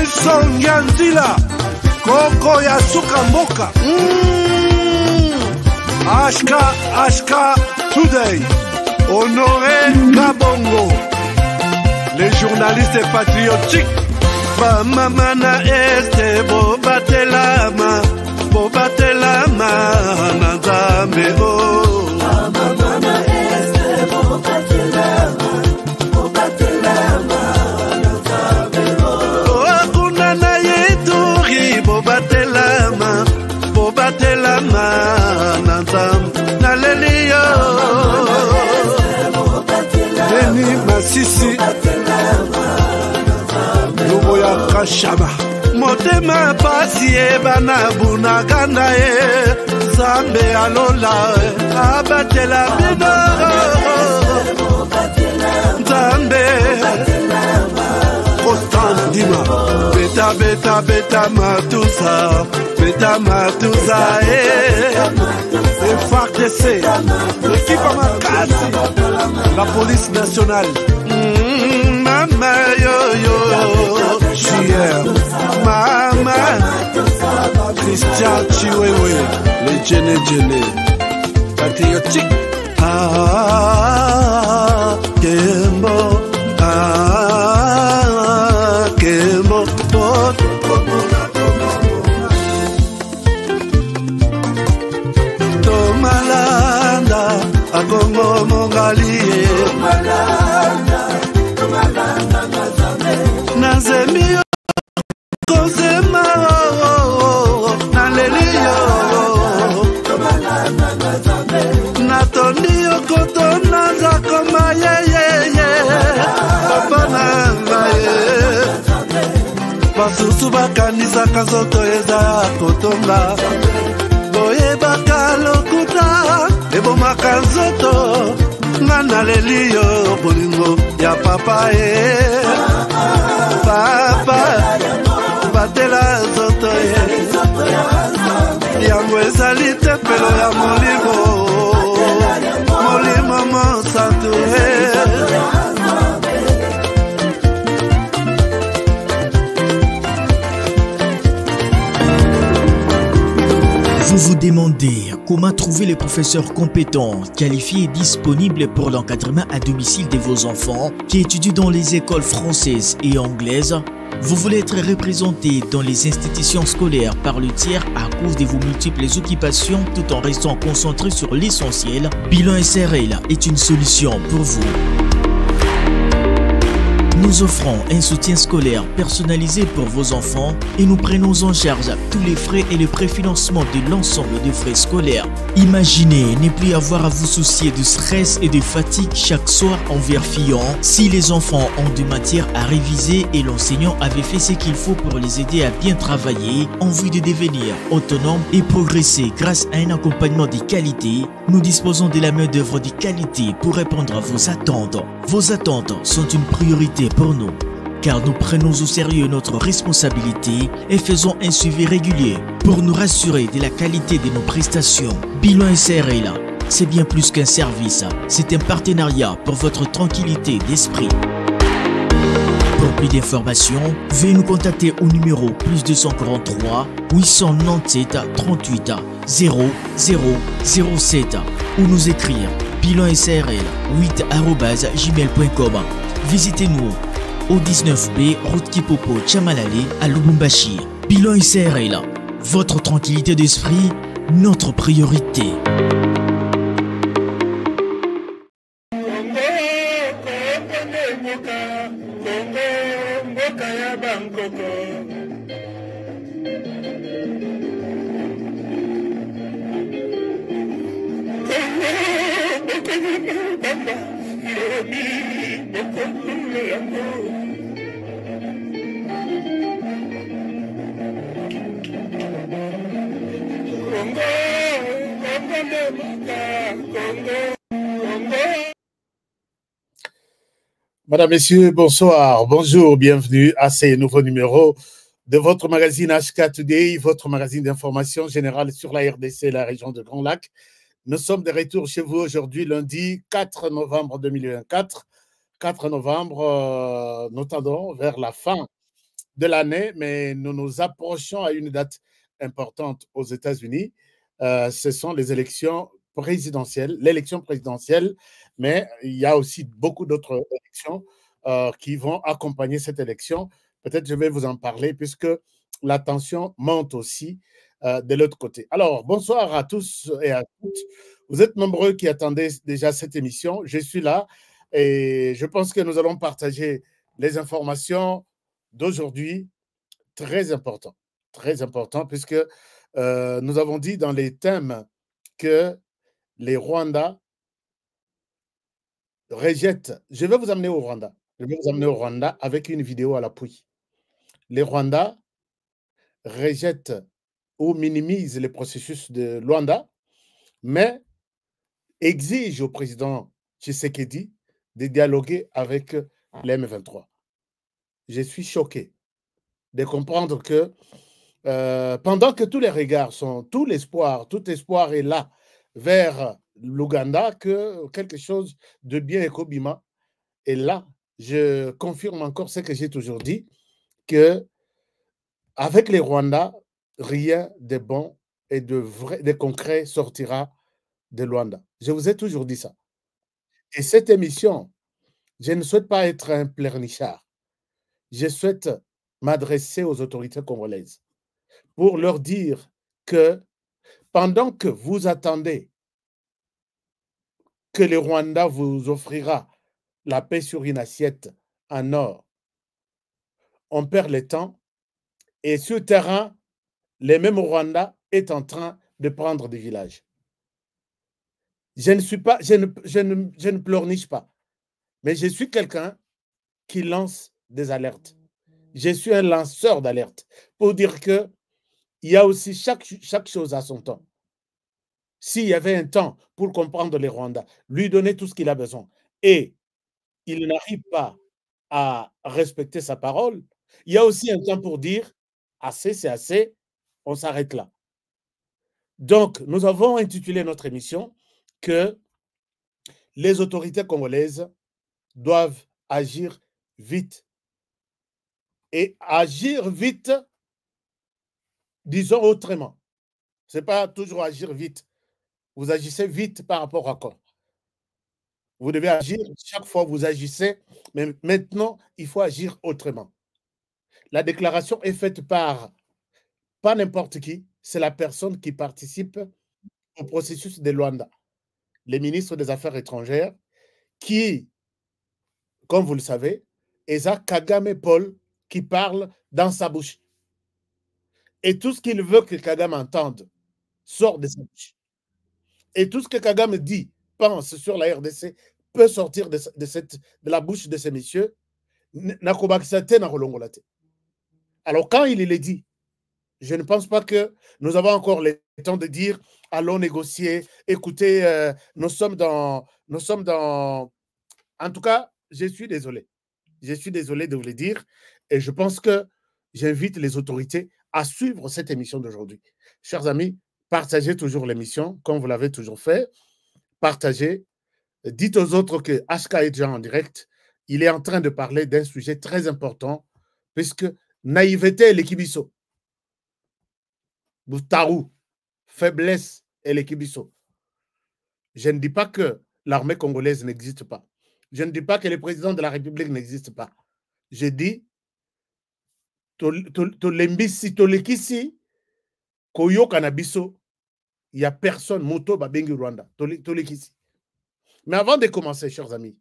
Isongia Nzila Koko ya Suka Mboka Ashka Today Honoré Kabongo les journalistes patriotiques Bamamana este Bobatelama Nazambe Bamamana este Bobatelama Nazambe Kuna na yeturi Bobatelama Nazambe Naleliyo Beni Masisi Lubo ya Kashaba Motema pasi bana bunaganda Zambe alola abatela bino Zambe Constant Dima Beta matusa FARDC l'équipe Amakasi la police nationale Mama yo Chier Mama Christian Chiwewe les Djene patriotique Kembo Kembo Tomalanda Agongo Mongali Nazemi Kozema Naleliyo Natondi Okotona Zakoma Papa Nangaye Basusu bakanisa kazoto eza kotonga Boye bakalokuta Ebomaka nzoto Ngana leliyo bolingo ya papa Papa Batela zoto Yango ezali tempelo ya Molimo Monsanto Vous vous demandez comment trouver les professeurs compétents, qualifiés et disponibles pour l'encadrement à domicile de vos enfants qui étudient dans les écoles françaises et anglaises. Vous voulez être représenté dans les institutions scolaires par le tiers à cause de vos multiples occupations tout en restant concentré sur l'essentiel. Bilan SRL est une solution pour vous. Nous offrons un soutien scolaire personnalisé pour vos enfants et nous prenons en charge tous les frais et le préfinancement de l'ensemble des frais scolaires. Imaginez ne plus avoir à vous soucier de stress et de fatigue chaque soir en vérifiant si les enfants ont des matières à réviser et l'enseignant avait fait ce qu'il faut pour les aider à bien travailler en vue de devenir autonomes et progresser grâce à un accompagnement de qualité. Nous disposons de la main-d'œuvre de qualité pour répondre à vos attentes. Vos attentes sont une priorité pour nous, car nous prenons au sérieux notre responsabilité et faisons un suivi régulier pour nous rassurer de la qualité de nos prestations. Bilan SRL, c'est bien plus qu'un service, c'est un partenariat pour votre tranquillité d'esprit. Pour plus d'informations, veuillez nous contacter au numéro +243 897 38 0007 ou nous écrire bilansrl8@gmail.com. Visitez-nous au 19B route Kipopo Chamalale à Lubumbashi. Bilan SRL, votre tranquillité d'esprit, notre priorité. Madame, Messieurs, bonsoir, bonjour, bienvenue à ce nouveau numéro de votre magazine HK Today, votre magazine d'information générale sur la RDC et la région de Grand Lac. Nous sommes de retour chez vous aujourd'hui, lundi 4 novembre 2024. 4 novembre, nous tendons vers la fin de l'année, mais nous nous approchons à une date importante aux États-Unis. Ce sont les élections présidentielles, l'élection présidentielle, mais il y a aussi beaucoup d'autres élections qui vont accompagner cette élection. Peut-être je vais vous en parler puisque la tension monte aussi de l'autre côté. Alors, bonsoir à tous et à toutes. Vous êtes nombreux qui attendez déjà cette émission. Je suis là et je pense que nous allons partager les informations d'aujourd'hui, très important, puisque nous avons dit dans les thèmes que les Rwandais rejettent. Je vais vous amener au Rwanda. Je vais vous amener au Rwanda avec une vidéo à l'appui. Les Rwandais rejettent ou minimisent les processus de Luanda, mais exigent au président Tshisekedi de dialoguer avec les M23. Je suis choqué de comprendre que pendant que tous les regards sont, tout espoir est là vers l'Ouganda, que quelque chose de bien et Kobima est là. Je confirme encore ce que j'ai toujours dit, que avec les Rwandais, rien de bon et de concret sortira de Luanda. Je vous ai toujours dit ça. Et cette émission, je ne souhaite pas être un pleurnichard. Je souhaite m'adresser aux autorités congolaises pour leur dire que pendant que vous attendez que le Rwanda vous offrira la paix sur une assiette en or, on perd le temps et sur le terrain, le même Rwanda est en train de prendre des villages. Je ne pleurniche pas, mais je suis quelqu'un qui lance des alertes. Je suis un lanceur d'alerte pour dire que il y a aussi chaque chose à son temps. S'il y avait un temps pour comprendre les Rwandais, lui donner tout ce qu'il a besoin, et il n'arrive pas à respecter sa parole, il y a aussi un temps pour dire assez, c'est assez, on s'arrête là. Donc, nous avons intitulé notre émission que les autorités congolaises doivent agir vite. Et agir vite, disons autrement. Ce n'est pas toujours agir vite. Vous agissez vite par rapport à quoi? Vous devez agir, chaque fois vous agissez, mais maintenant, il faut agir autrement. La déclaration est faite par pas n'importe qui, c'est la personne qui participe au processus de Luanda, les ministres des Affaires étrangères, qui, comme vous le savez, est Kagame Paul qui parle dans sa bouche. Et tout ce qu'il veut que Kagame entende sort de sa bouche. Et tout ce que Kagame dit, pense sur la RDC, peut sortir de la bouche de ces messieurs. Alors, quand il le dit, je ne pense pas que nous avons encore le temps de dire allons négocier. Écoutez, nous sommes dans. En tout cas, je suis désolé. Je suis désolé de vous le dire. Et je pense que j'invite les autorités à suivre cette émission d'aujourd'hui. Chers amis, partagez toujours l'émission, comme vous l'avez toujours fait. Partagez. Dites aux autres que HK est déjà en direct. Il est en train de parler d'un sujet très important, puisque naïveté et l'équibiso. Tarou, faiblesse et l'équibiso. Je ne dis pas que l'armée congolaise n'existe pas. Je ne dis pas que le président de la République n'existe pas. Je dis tolembisi tolekisi koyo kanabiso, il n'y a personne moto babengi Rwanda tolekisi. Mais avant de commencer, chers amis,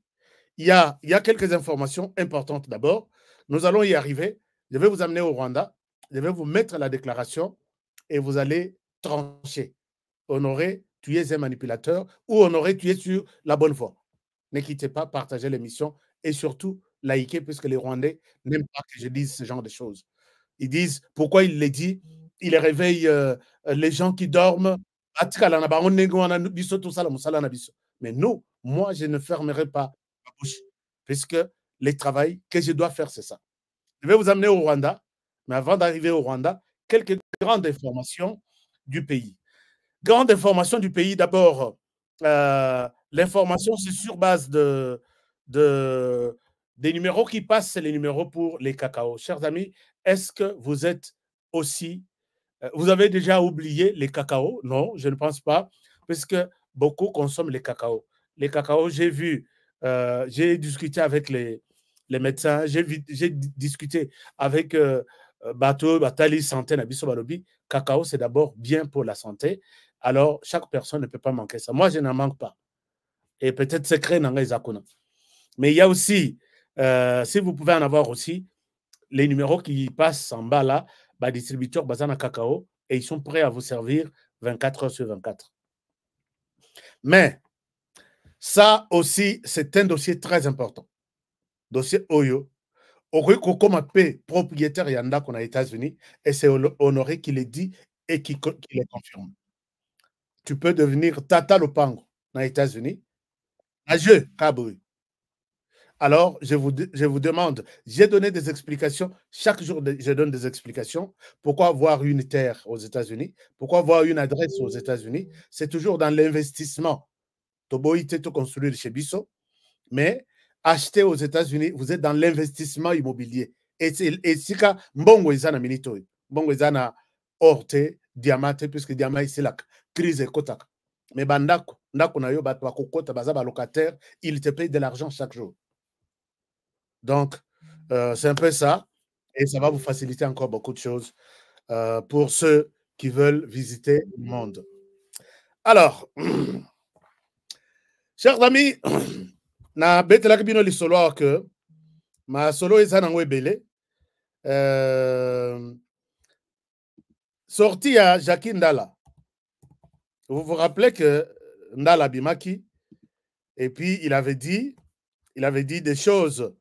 il y a quelques informations importantes. D'abord, nous allons y arriver. Je vais vous amener au Rwanda. Je vais vous mettre la déclaration et vous allez trancher. Honoré, tu es un manipulateur, ou Honoré, tu es sur la bonne voie. Ne quittez pas, partagez l'émission et surtout likez, puisque les Rwandais n'aiment pas que je dise ce genre de choses. Ils disent, pourquoi il les dit? Il réveille les gens qui dorment. Mais nous, moi, je ne fermerai pas ma bouche, puisque le travail que je dois faire, c'est ça. Je vais vous amener au Rwanda, mais avant d'arriver au Rwanda, quelques grandes informations du pays. Grande information du pays, d'abord, l'information, c'est sur base Des numéros qui passent, c'est les numéros pour les cacao. Chers amis, est-ce que vous êtes aussi... vous avez déjà oublié les cacao? Non, je ne pense pas, puisque beaucoup consomment les cacao. Les cacao, j'ai vu, j'ai discuté avec les médecins, j'ai discuté avec Bateau, Batali, Santé, Nabiso Balobi. Cacao, c'est d'abord bien pour la santé. Alors, chaque personne ne peut pas manquer ça. Moi, je n'en manque pas. Et peut-être secret dans les akuna. Mais il y a aussi, si vous pouvez en avoir aussi, les numéros qui passent en bas là, bah, distributeurs Bazana Cacao, et ils sont prêts à vous servir 24 heures sur 24. Mais ça aussi, c'est un dossier très important. Dossier Oyo. Comme appelé propriétaire Yanda qu'on a aux États-Unis, et c'est Honoré qui le dit et qui le confirme. Tu peux devenir Tata Lopango dans les États-Unis. Adieu, Kabri. Alors, je vous demande, j'ai donné des explications, chaque jour je donne des explications. Pourquoi avoir une terre aux États-Unis? Pourquoi avoir une adresse aux États-Unis? C'est toujours dans l'investissement. Toboïté, to construire chez Bisso, mais acheter aux États-Unis, vous êtes dans l'investissement immobilier. Et si ka mbongo ezana minito, mbongo ezana orte, diamante, puisque diamant ici la crise est kotaka. Mais bandako, ndako na yo ba kokota baza ba locataire, il te paye de l'argent chaque jour. Donc, c'est un peu ça. Et ça va vous faciliter encore beaucoup de choses pour ceux qui veulent visiter le monde. Alors, chers amis, na betelaki bino lisolo que ma solo eza nango ebele. Sorti à Jackie Ndala. Vous vous rappelez que Ndala Bimaki, et puis il avait dit des choses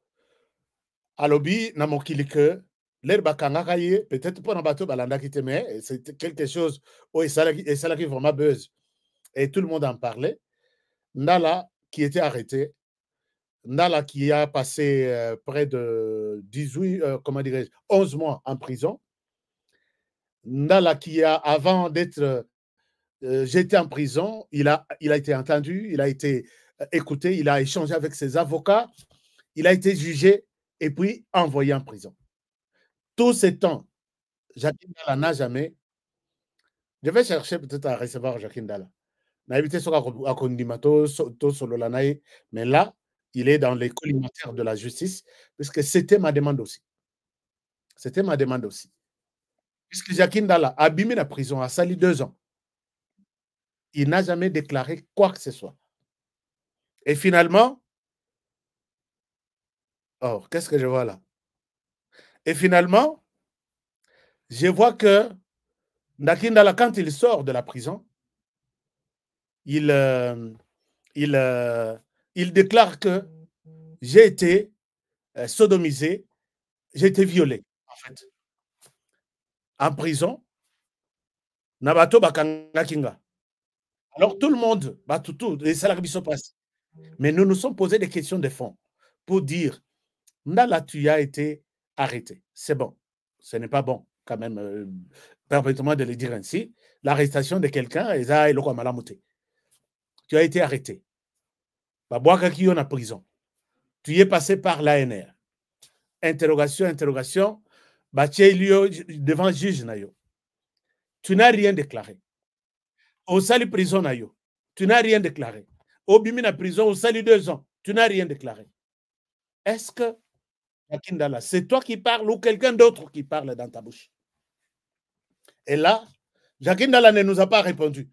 à lobby na mokili que l'herbe kangaka ye peut-être pour bateau balanda qui mais c'était quelque chose où et ça qui vraiment buzz et tout le monde en parlait. Ndala qui était arrêté, Ndala qui a passé près de 18 comment dirais-je 11 mois en prison. Ndala qui a avant d'être jeté en prison, il a été entendu, il a été écouté, il a échangé avec ses avocats, il a été jugé et puis envoyé en prison. Tout ce temps, Jackie Ndala n'a jamais... Je vais chercher peut-être à recevoir Jackie Ndala. Mais là, il est dans les collimataires de la justice, puisque c'était ma demande aussi. C'était ma demande aussi. Puisque Jackie Ndala a abîmé la prison, a sali 2 ans. Il n'a jamais déclaré quoi que ce soit. Et finalement, oh, qu'est-ce que je vois là? Et finalement, je vois que Jackie Ndala, quand il sort de la prison, il déclare que j'ai été sodomisé, j'ai été violé, en fait. En prison, Nabato Bakanga Kinga. Alors tout le monde, et ça la se passe. Mais nous nous sommes posé des questions de fond pour dire, Ndala, tu as été arrêté. C'est bon. Ce n'est pas bon, quand même, permettez-moi de le dire ainsi. L'arrestation de quelqu'un, tu as été arrêté. Babouaka en prison. Tu y es passé par l'ANR. Interrogation, devant juge Nayo. Tu n'as rien déclaré. Au sali prison Nayo. Tu n'as rien déclaré. Au bimina prison, au sali 2 ans. Tu n'as rien déclaré. Est-ce que c'est toi qui parles ou quelqu'un d'autre qui parle dans ta bouche? Et là, Jackie Ndala ne nous a pas répondu.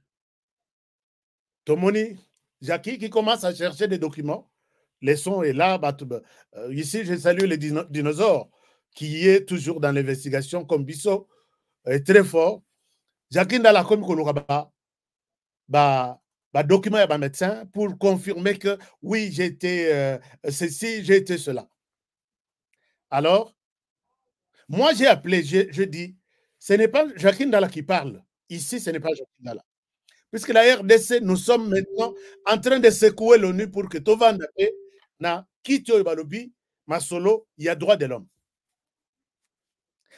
Tomoni, Jackie qui commence à chercher des documents. Les sons est là. Ici, je salue les dinosaures qui est toujours dans l'investigation comme Bisso, est très fort. Jackie Ndala comme Koloraba, document à médecin pour confirmer que oui, j'ai été ceci, j'ai été cela. Alors, moi, j'ai appelé, je dis, ce n'est pas Jackie Ndala qui parle. Ici, ce n'est pas Jackie Ndala. Puisque la RDC, nous sommes maintenant en train de secouer l'ONU pour que Tovan na Kitio Balobi, Masolo, il y a droit de l'homme.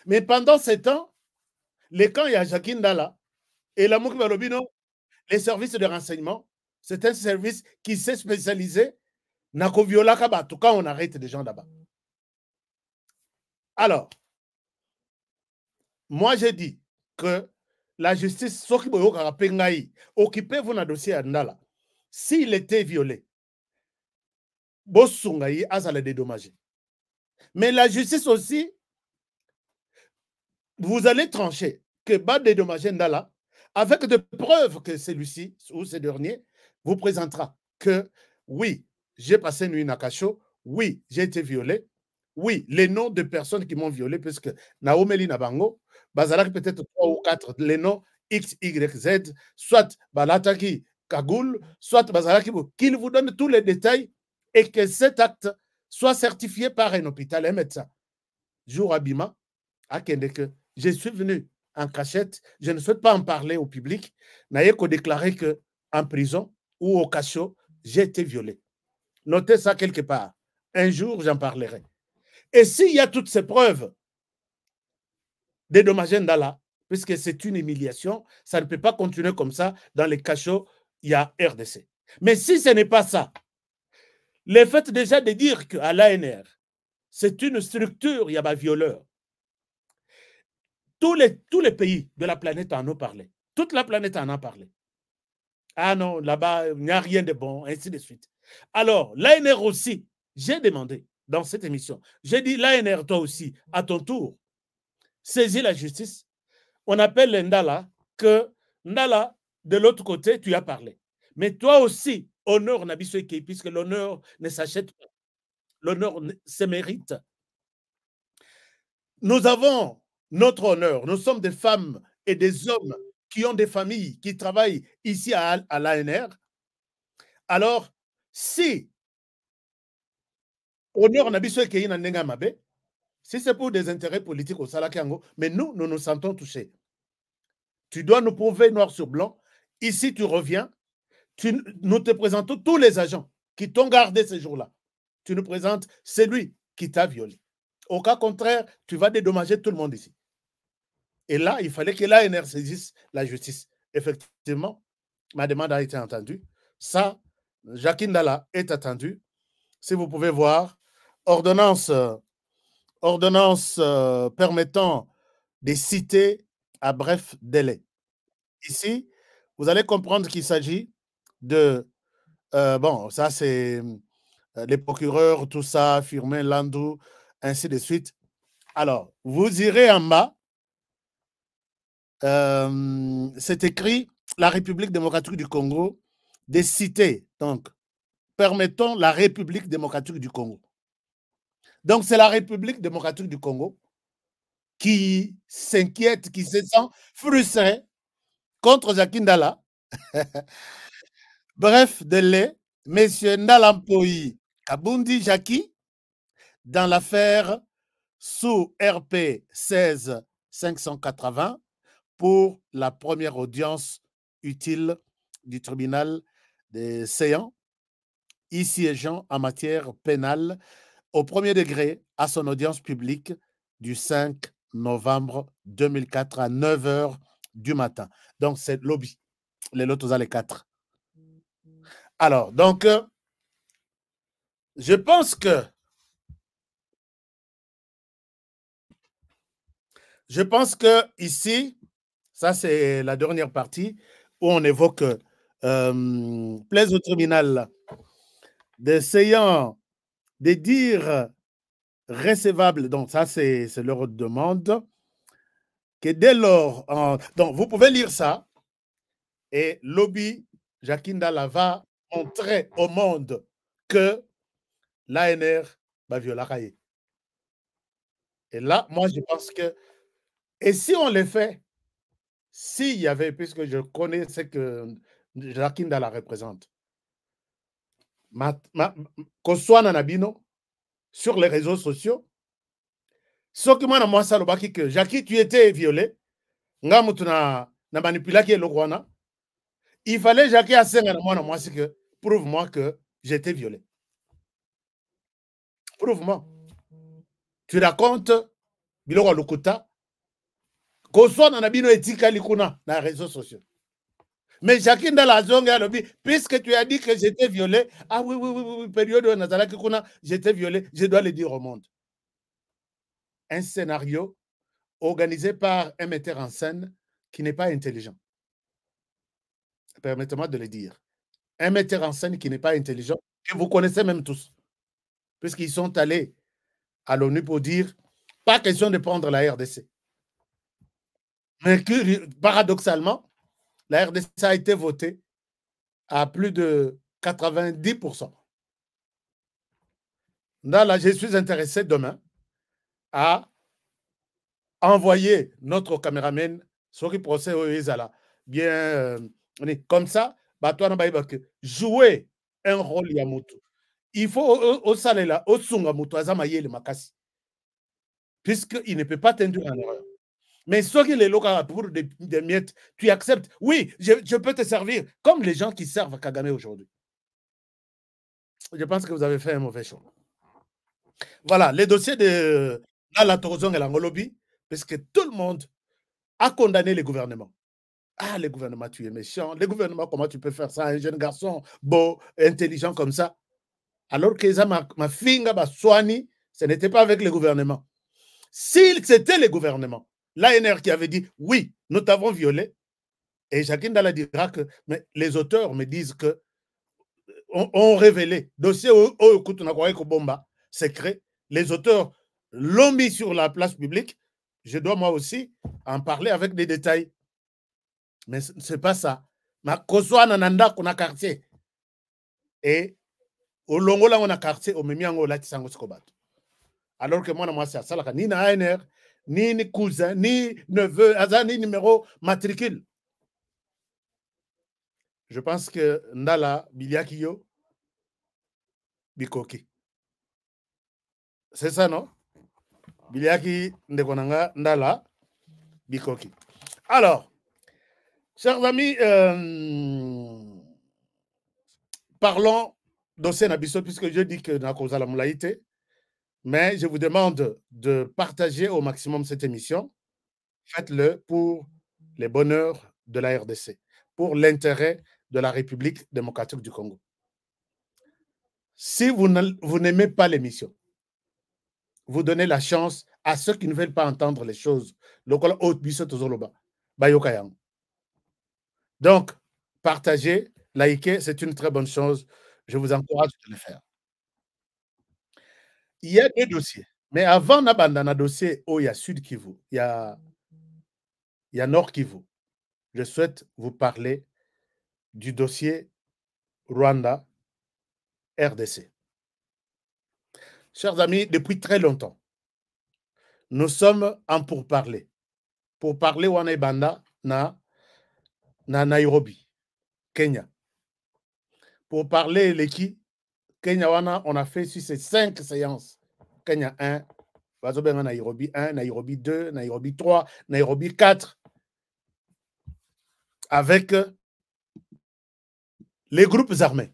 Mais pendant ce temps, les camps, il y a Jackie Ndala et la Mouki Balobi, non, les services de renseignement, c'est un service qui s'est spécialisé Nako viola kaba, en tout cas, on arrête des gens là-bas. Alors, moi, j'ai dit que la justice, occupez-vous dans le dossier Andala. S'il était violé, Bosungaï a le dédommagé. Mais la justice aussi, vous allez trancher que bas dédommager Ndala avec des preuves que celui-ci ou ce dernier vous présentera que oui, j'ai passé une nuit à Kacho, oui, j'ai été violé, oui, les noms de personnes qui m'ont violé, puisque Naomeli Nabango, Bazalak peut-être 3 ou 4, les noms X, Y, Z, soit Balataki Kagoul, soit Bazalaki, qu'il vous donne tous les détails et que cet acte soit certifié par un hôpital, un médecin. Jour Abima, à Kendeke, je suis venu en cachette, je ne souhaite pas en parler au public, n'ayez qu'à déclarer qu'en prison ou au cachot, j'ai été violé. Notez ça quelque part. Un jour, j'en parlerai. Et s'il y a toutes ces preuves dédommagées Ndala, puisque c'est une humiliation, ça ne peut pas continuer comme ça. Dans les cachots, il y a RDC. Mais si ce n'est pas ça, le fait déjà de dire qu'à l'ANR, c'est une structure, il y a un violeur. Tous les pays de la planète en ont parlé. Toute la planète en a parlé. Ah non, là-bas, il n'y a rien de bon, ainsi de suite. Alors, l'ANR aussi, j'ai demandé dans cette émission, j'ai dit, l'ANR, toi aussi, à ton tour, saisis la justice. On appelle Ndala que Ndala, de l'autre côté, tu as parlé. Mais toi aussi, honneur Nabisoeke, puisque l'honneur ne s'achète pas. L'honneur se mérite. Nous avons notre honneur. Nous sommes des femmes et des hommes qui ont des familles, qui travaillent ici à l'ANR. Alors, si honneur Nabisoeke Inandenga Mabe, si c'est pour des intérêts politiques au Salakango, mais nous nous sentons touchés. Tu dois nous prouver noir sur blanc. Ici, tu reviens. Nous te présentons tous les agents qui t'ont gardé ce jour-là. Tu nous présentes celui qui t'a violé. Au cas contraire, tu vas dédommager tout le monde ici. Et là, il fallait que l'ANR saisisse la justice. Effectivement, ma demande a été entendue. Ça, Jacques Ndala est attendu. Si vous pouvez voir, ordonnance permettant de citer à bref délai. Ici, vous allez comprendre qu'il s'agit de... bon, ça c'est les procureurs, tout ça, Firmin, Landou, ainsi de suite. Alors, vous irez en bas. C'est écrit la République démocratique du Congo, des cités. Donc, permettons la République démocratique du Congo. Donc, c'est la République démocratique du Congo qui s'inquiète, qui se sent frustrée contre Jacques Ndala. Bref, délai, M. Ndalampoyi Kabundi Jackie, dans l'affaire sous RP 16 580 pour la première audience utile du tribunal des séants, y siégeant en matière pénale au premier degré à son audience publique du 5 novembre 2004 à 9 h du matin. Donc, c'est lobby. Les lotos les 4. Alors, donc, je pense que ici, ça c'est la dernière partie où on évoque plaise au tribunal d'essayant de dire recevable, donc ça c'est leur demande, que dès lors, donc vous pouvez lire ça, et lobby, Jacques Ndala va montrer au monde que l'ANR va violer. Et là, moi je pense que, et si on le fait, s'il y avait, puisque je connais ce que Jacques Ndala représente, Koswana Nabino, sur les réseaux sociaux, ce que moi, ça le que Jackie, tu étais violé, nga mutuna na manipulaki le rwana. Il fallait Jackie à moi, c'est que prouve-moi que j'étais violé. Prouve-moi. Tu racontes biloko lukuta Koswana Nabino etika likuna na réseaux sociaux. Mais Jacqueline dans la zone, puisque tu as dit que j'étais violé, ah oui, oui, oui, oui, période où Nazala Kikuna, j'étais violé, je dois le dire au monde. Un scénario organisé par un metteur en scène qui n'est pas intelligent. Permettez-moi de le dire. Un metteur en scène qui n'est pas intelligent, que vous connaissez même tous, puisqu'ils sont allés à l'ONU pour dire pas question de prendre la RDC. Mais que, paradoxalement, la RDC a été votée à plus de 90%. Là, je suis intéressé demain à envoyer notre caméraman sur le procès au Ezala. Bien, comme ça, jouer un rôle Yamutu. Il faut au salela, au sungamutu, azamaye le makasi. Puisqu'il ne peut pas t'induire en erreur. Mais ceux qui les locaux pour des miettes, tu acceptes. Oui, je peux te servir, comme les gens qui servent Kagame aujourd'hui. Je pense que vous avez fait un mauvais choix. Voilà, les dossiers de la Torozong et l'Angolobi, parce que tout le monde a condamné les gouvernements. Ah, les gouvernements, tu es méchant. Les gouvernements, comment tu peux faire ça? Un jeune garçon beau, intelligent comme ça. Alors que ma fille, ce n'était pas avec les gouvernements. S'il c'était les gouvernements, l'ANR qui avait dit oui, nous t'avons violé, et Jacqueline Dalla dira que mais les auteurs me disent que ont révélé, dossier au Bomba, secret, les auteurs l'ont mis sur la place publique, je dois moi aussi en parler avec des détails. Mais ce n'est pas ça. Ma Koswa Nananda qu'on a quartier. Et au Longola on a quartier, au Memiango Latisango Skobat. Alors que moi, c'est ça, ni na ANR, ni cousin, ni neveu, ni numéro matricule. Je pense que Ndala Biliakiyo Bikoki. C'est ça, non? Biliaki Ndekonanga Ndala Bikoki. Alors, chers amis, parlons d'Ossé Nabiso, puisque je dis que Nakosa la Moulaïté, mais je vous demande de partager au maximum cette émission. Faites-le pour les bonheurs de la RDC, pour l'intérêt de la République démocratique du Congo. Si vous n'aimez pas l'émission, vous donnez la chance à ceux qui ne veulent pas entendre les choses. Donc, partagez, likez, c'est une très bonne chose. Je vous encourage de le faire. Il y a deux dossiers. Mais avant d'abandonner dossier, il y a Sud Kivu, il y a Nord Kivu. Je souhaite vous parler du dossier Rwanda RDC. Chers amis, depuis très longtemps, nous sommes en pourparlers. Pour parler Wanebanda na Nairobi, Kenya. Pour parler Leki, Kenya wana, on a fait sur ces 5 séances. Kenya 1, Nairobi 1, Nairobi 2, Nairobi 3, Nairobi 4. Avec les groupes armés.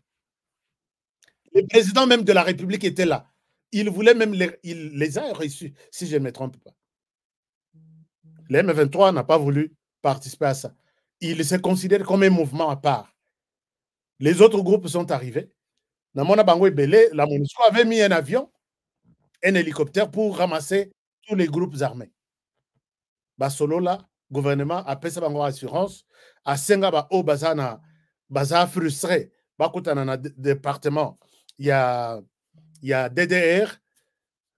Le président même de la République était là. Il voulait même il les a reçus, si je ne me trompe pas. Le M23 n'a pas voulu participer à ça. Il se considère comme un mouvement à part. Les autres groupes sont arrivés. Namona Bangwe Belé, la MONUSCO avait mis un avion, un hélicoptère pour ramasser tous les groupes armés. Basolo là, gouvernement a payé sa assurance. À Sengaba, au Bazana, Baza frustré. Bakutana na département. Il y a DDR,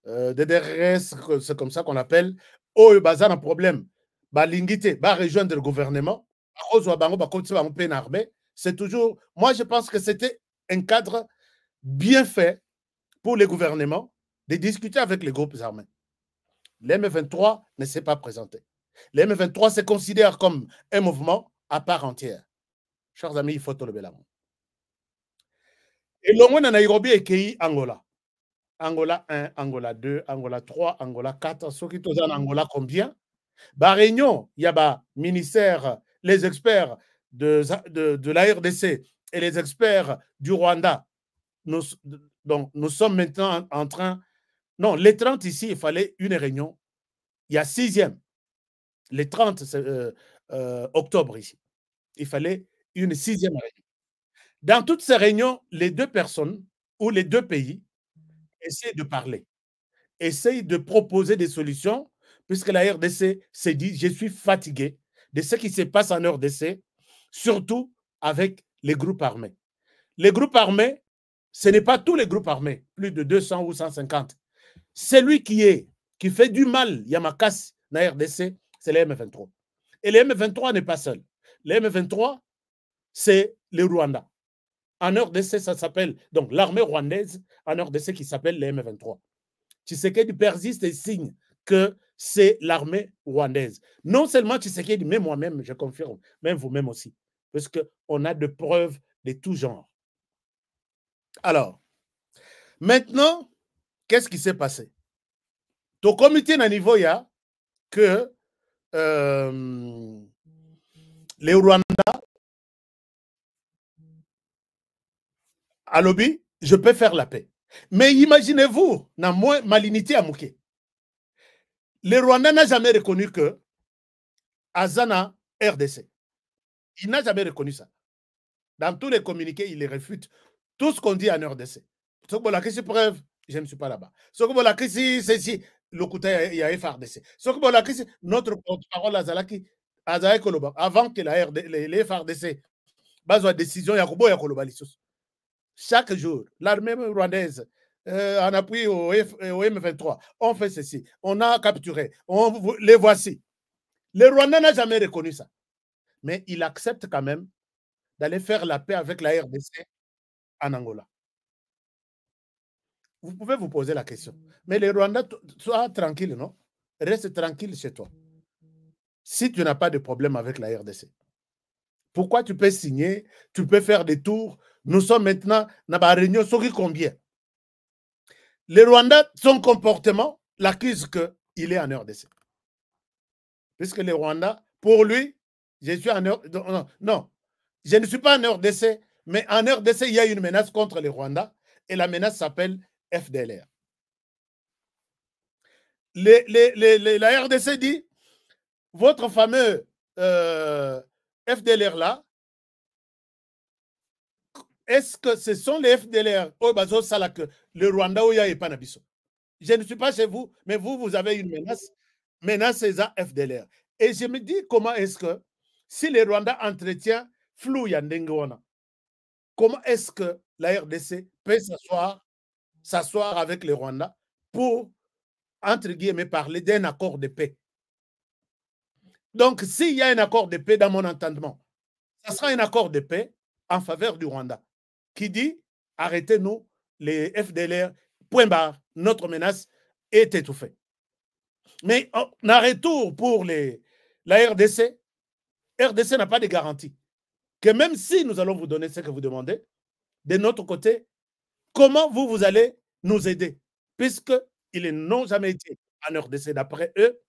DDRS, c'est comme ça qu'on appelle. Oh, Baza a un problème. Balingité, va rejoindre le gouvernement. C'est toujours. Moi, je pense que c'était un cadre bien fait pour les gouvernements de discuter avec les groupes armés. L'M23 ne s'est pas présenté. L'M23 se considère comme un mouvement à part entière. Chers amis, il faut tout le bélamon. Et l'on a Nairobi et Kei Angola. Angola 1, Angola 2, Angola 3, Angola 4. Ceux qui sont en Angola, combien? Bah, réunion, il y a ministère, les experts de la RDC et les experts du Rwanda. Donc, nous sommes maintenant en train. Non, les 30 ici, il fallait une réunion. Il y a 6e. Les 30 octobre ici. Il fallait une 6e réunion. Dans toutes ces réunions, les deux personnes ou les deux pays essayent de parler, essayent de proposer des solutions, puisque la RDC s'est dit, je suis fatigué de ce qui se passe en RDC, surtout avec les groupes armés. Les groupes armés, ce n'est pas tous les groupes armés, plus de 200 ou 150. Celui qui fait du mal, Yamakas, na RDC, c'est le M23. Et le M23 n'est pas seul. Le M23, c'est le Rwanda. En RDC, ça s'appelle, donc l'armée rwandaise, en RDC, qui s'appelle le M23. Tshisekedi persiste et signe que c'est l'armée rwandaise. Non seulement Tshisekedi, mais moi-même, je confirme, même vous-même aussi, parce qu'on a de preuves de tout genre. Alors, maintenant, qu'est-ce qui s'est passé? Au comité à niveau, il y a que les Rwandais, à lobby, je peux faire la paix. Mais imaginez-vous, dans moins malinité à Mouké, le Rwanda n'a jamais reconnu que Azana RDC. Il n'a jamais reconnu ça. Dans tous les communiqués, il les réfute. Tout ce qu'on dit en RDC. Ce que la question preuve, je ne suis pas là-bas. Ce que la question, c'est si le côté il y a FRDC. Ce que la question, notre porte-parole Azalaki, Azalaki Koloba, avant que les FRDC base la décision, Yakubo Yakoloba Lissos. Chaque jour, l'armée rwandaise, en appui au M23, on fait ceci, on a capturé, les voici. Le Rwanda n'a jamais reconnu ça. Mais il accepte quand même d'aller faire la paix avec la RDC en Angola. Vous pouvez vous poser la question. Mais les Rwandais, sois tranquille, non? Reste tranquille chez toi. Si tu n'as pas de problème avec la RDC, pourquoi tu peux signer, tu peux faire des tours? Nous sommes maintenant dans la réunion sur combien? Les Rwandais, son comportement l'accuse qu'il est en RDC. Puisque les Rwandais, pour lui, je suis en RDC. Non, je ne suis pas en RDC, mais en RDC, il y a une menace contre les Rwandais et la menace s'appelle FDLR. La RDC dit, votre fameux FDLR là, est-ce que ce sont les FDLR le Rwanda ou ya Panabiso? Je ne suis pas chez vous, mais vous avez une menace. Menace, c'est ça, FDLR. Et je me dis, comment est-ce que, si les Rwandais entretiennent flou Yandengwana, comment est-ce que la RDC peut s'asseoir avec les Rwandais pour, entre guillemets, parler d'un accord de paix? Donc, s'il y a un accord de paix dans mon entendement, ça sera un accord de paix en faveur du Rwanda qui dit arrêtez-nous, les FDLR, point barre, notre menace est étouffée. Mais en retour pour la RDC, RDC n'a pas de garantie que même si nous allons vous donner ce que vous demandez, de notre côté, comment vous allez nous aider? Puisqu'ils n'ont jamais été en RDC d'après eux,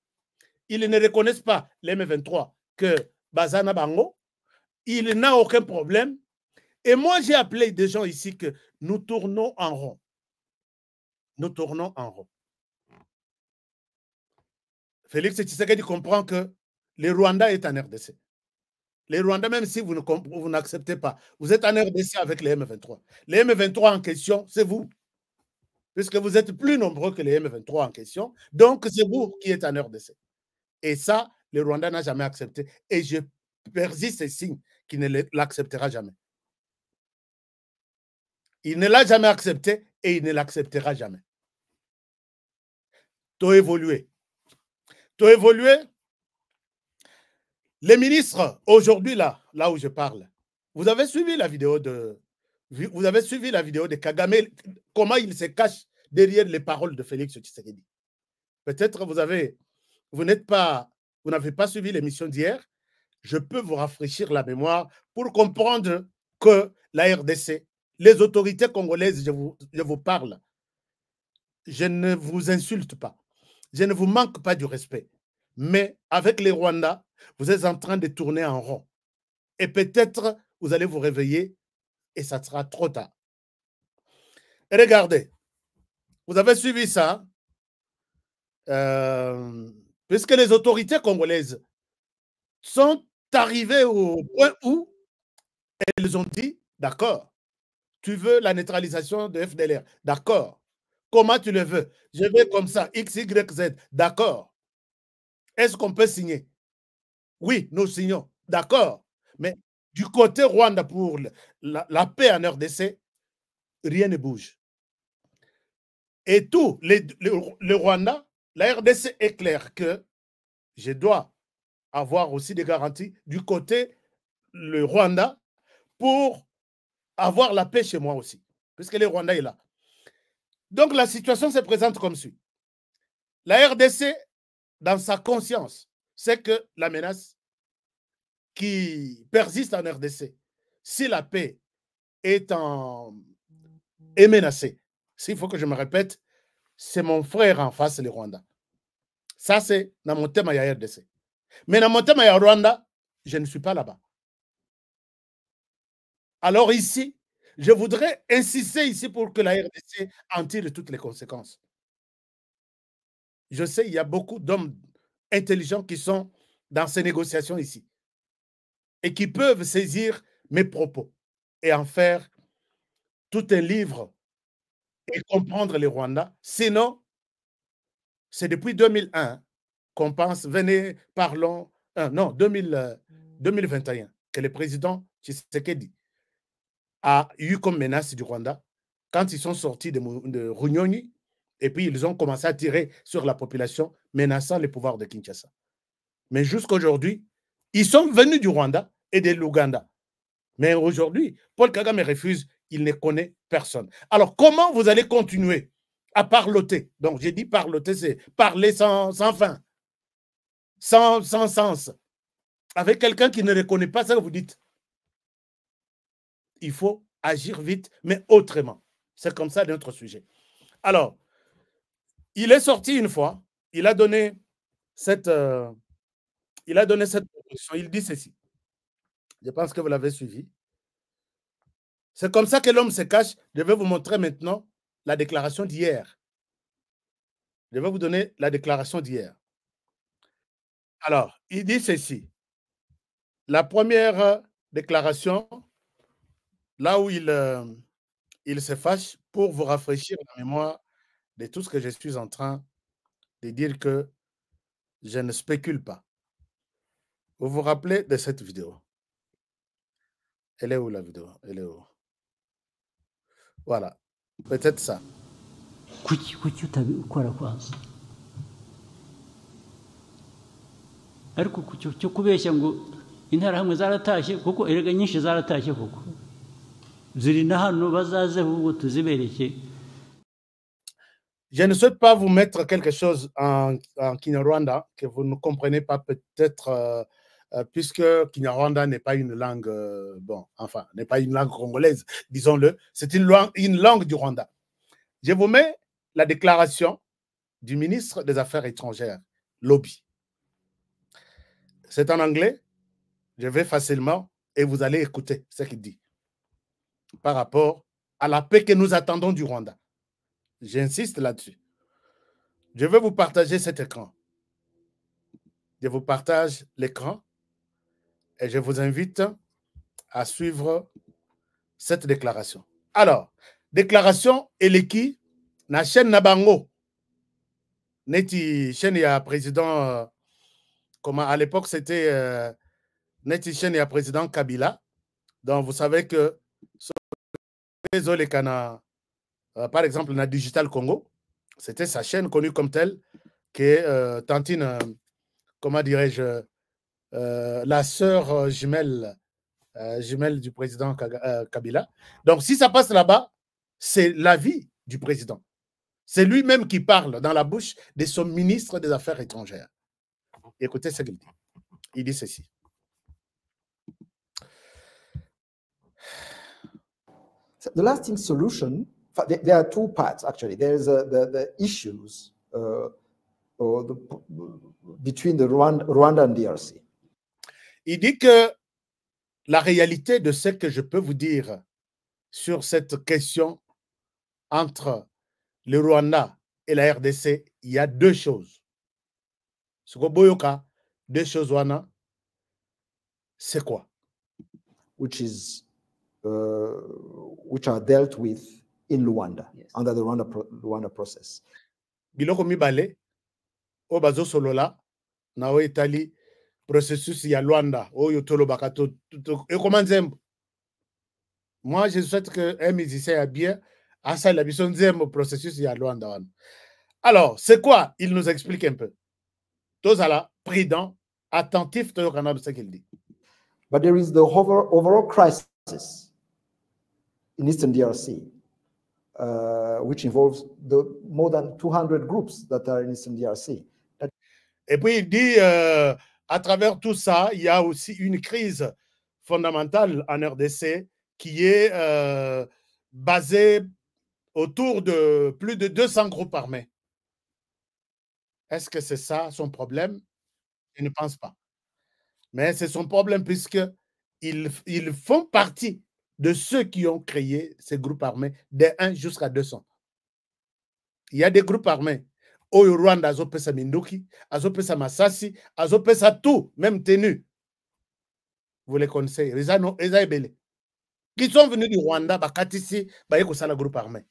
ils ne reconnaissent pas les M23 que Bazana Bango, il n'a aucun problème. Et moi, j'ai appelé des gens ici que nous tournons en rond. Nous tournons en rond. Félix Tshisekedi comprend que le Rwanda est en RDC. Les Rwandais, même si vous n'acceptez pas, vous êtes en RDC avec les M23. Les M23 en question, c'est vous. Puisque vous êtes plus nombreux que les M23 en question. Donc, c'est vous qui êtes en RDC. Et ça, le Rwanda n'a jamais accepté. Et je persiste et signe qu'il ne l'acceptera jamais. Il ne l'a jamais accepté et il ne l'acceptera jamais. Tu as évolué. Tu as évolué. Les ministres, aujourd'hui, là où je parle, vous avez suivi la vidéo de Kagame, comment il se cache derrière les paroles de Félix Tshisekedi. Peut-être vous n'avez pas suivi l'émission d'hier. Je peux vous rafraîchir la mémoire pour comprendre que la RDC, les autorités congolaises, je vous parle, je ne vous insulte pas, je ne vous manque pas du respect. Mais avec les Rwandais, vous êtes en train de tourner en rond. Et peut-être vous allez vous réveiller et ça sera trop tard. Et regardez, vous avez suivi ça, puisque les autorités congolaises sont arrivées au point où Elles ont dit, d'accord, tu veux la neutralisation de FDLR, d'accord. Comment tu le veux? Je veux comme ça, X, Y, Z, d'accord. Est-ce qu'on peut signer? Oui, nous signons, d'accord. Mais du côté Rwanda pour la paix en RDC, rien ne bouge. Et tout, le Rwanda, la RDC est clair que je dois avoir aussi des garanties du côté le Rwanda pour avoir la paix chez moi aussi, puisque le Rwanda est là. Donc la situation se présente comme suit. La RDC, dans sa conscience, sait que la menace qui persiste en RDC, si la paix est menacée, s'il faut que je me répète, c'est mon frère en face, le Rwanda. Ça, c'est dans mon thème à RDC. Mais dans mon thème à Rwanda, je ne suis pas là-bas. Alors ici, je voudrais insister ici pour que la RDC en tire toutes les conséquences. Je sais, il y a beaucoup d'hommes intelligents qui sont dans ces négociations ici et qui peuvent saisir mes propos et en faire tout un livre et comprendre les Rwandais. Sinon, c'est depuis 2001 qu'on pense, venez, parlons, non, 2021, que le président Tshisekedi a eu comme menace du Rwanda quand ils sont sortis de Runyoni et puis ils ont commencé à tirer sur la population, menaçant le pouvoir de Kinshasa. Mais jusqu'à aujourd'hui, ils sont venus du Rwanda et de l'Ouganda. Mais aujourd'hui, Paul Kagame refuse, il ne connaît personne. Alors, comment vous allez continuer à parloter? Donc, j'ai dit parloter, c'est parler sans fin, sans sens, avec quelqu'un qui ne reconnaît pas ça que vous dites. Il faut agir vite, mais autrement. C'est comme ça notre sujet. Alors, il est sorti une fois, il a donné cette proposition. Il dit ceci. Je pense que vous l'avez suivi. C'est comme ça que l'homme se cache. Je vais vous montrer maintenant la déclaration d'hier. Je vais vous donner la déclaration d'hier. Alors, il dit ceci. La première déclaration, là où il se fâche, pour vous rafraîchir la mémoire de tout ce que je suis en train de dire, que je ne spécule pas. Vous vous rappelez de cette vidéo? Elle est où la vidéo? Elle est où? Voilà. Peut-être ça. ariko cyo kubeshya ngo interahamwe zaratashye kuko erega nyinshi zaratashye kuko ziri na hano bazaze ubwo tuzibereke. Je ne souhaite pas vous mettre quelque chose en Kinyarwanda que vous ne comprenez pas peut-être, puisque Kinyarwanda n'est pas une langue, bon, enfin, n'est pas une langue congolaise, disons-le, c'est une langue du Rwanda. Je vous mets la déclaration du ministre des Affaires étrangères, Lobby. C'est en anglais, je vais facilement et vous allez écouter ce qu'il dit par rapport à la paix que nous attendons du Rwanda. J'insiste là-dessus. Je vais vous partager cet écran. Je vous partage l'écran et je vous invite à suivre cette déclaration. Alors, déclaration eleki na chaîne Nabango. Neti chaîne ya président, comment à l'époque c'était Neti chaîne ya président Kabila. Donc vous savez que par exemple, na Digital Congo, c'était sa chaîne connue comme telle, qui est Tantine, comment dirais-je, la sœur jumelle du président Kabila. Donc, si ça passe là-bas, c'est l'avis du président. C'est lui-même qui parle dans la bouche de son ministre des Affaires étrangères. Écoutez ce qu'il dit. Il dit ceci. The lasting solution, there are two parts actually. There's the issues between the Rwanda and DRC. Il dit que la réalité de ce que je peux vous dire sur cette question entre le Rwanda et la RDC, il y a deux choses. Ce que deux choses, c'est quoi? Which is which are dealt with in Rwanda, under the Rwanda process. Biloko mibale o bazo solola na o etali processus ya Luanda oyo tolobaka et comment nzembo. Moi je souhaite que un musicien a bien à ça la biso nzembo processus ya Luanda wana. Alors, c'est quoi? Il nous explique un peu. Tozala prudent, attentif to kana ce qu'il dit. But there is the overall crisis in Eastern DRC, which involves the more than 200 groups that are in Eastern DRC. Et puis il dit, à travers tout ça, il y a aussi une crise fondamentale en RDC qui est basée autour de plus de 200 groupes armés. Est-ce que c'est ça son problème? Je ne pense pas. Mais c'est son problème puisqu'ils font partie de ceux qui ont créé ces groupes armés de 1 jusqu'à 200. Il y a des groupes armés. Au Rwanda, Azopesa Minduki, Azopesa Masasi, Azopesa tout, même tenue. Vous les connaissez, Rizano, Ezaebele. Qui sont venus du Rwanda, Bakatisi, Bayekosala groupe armé.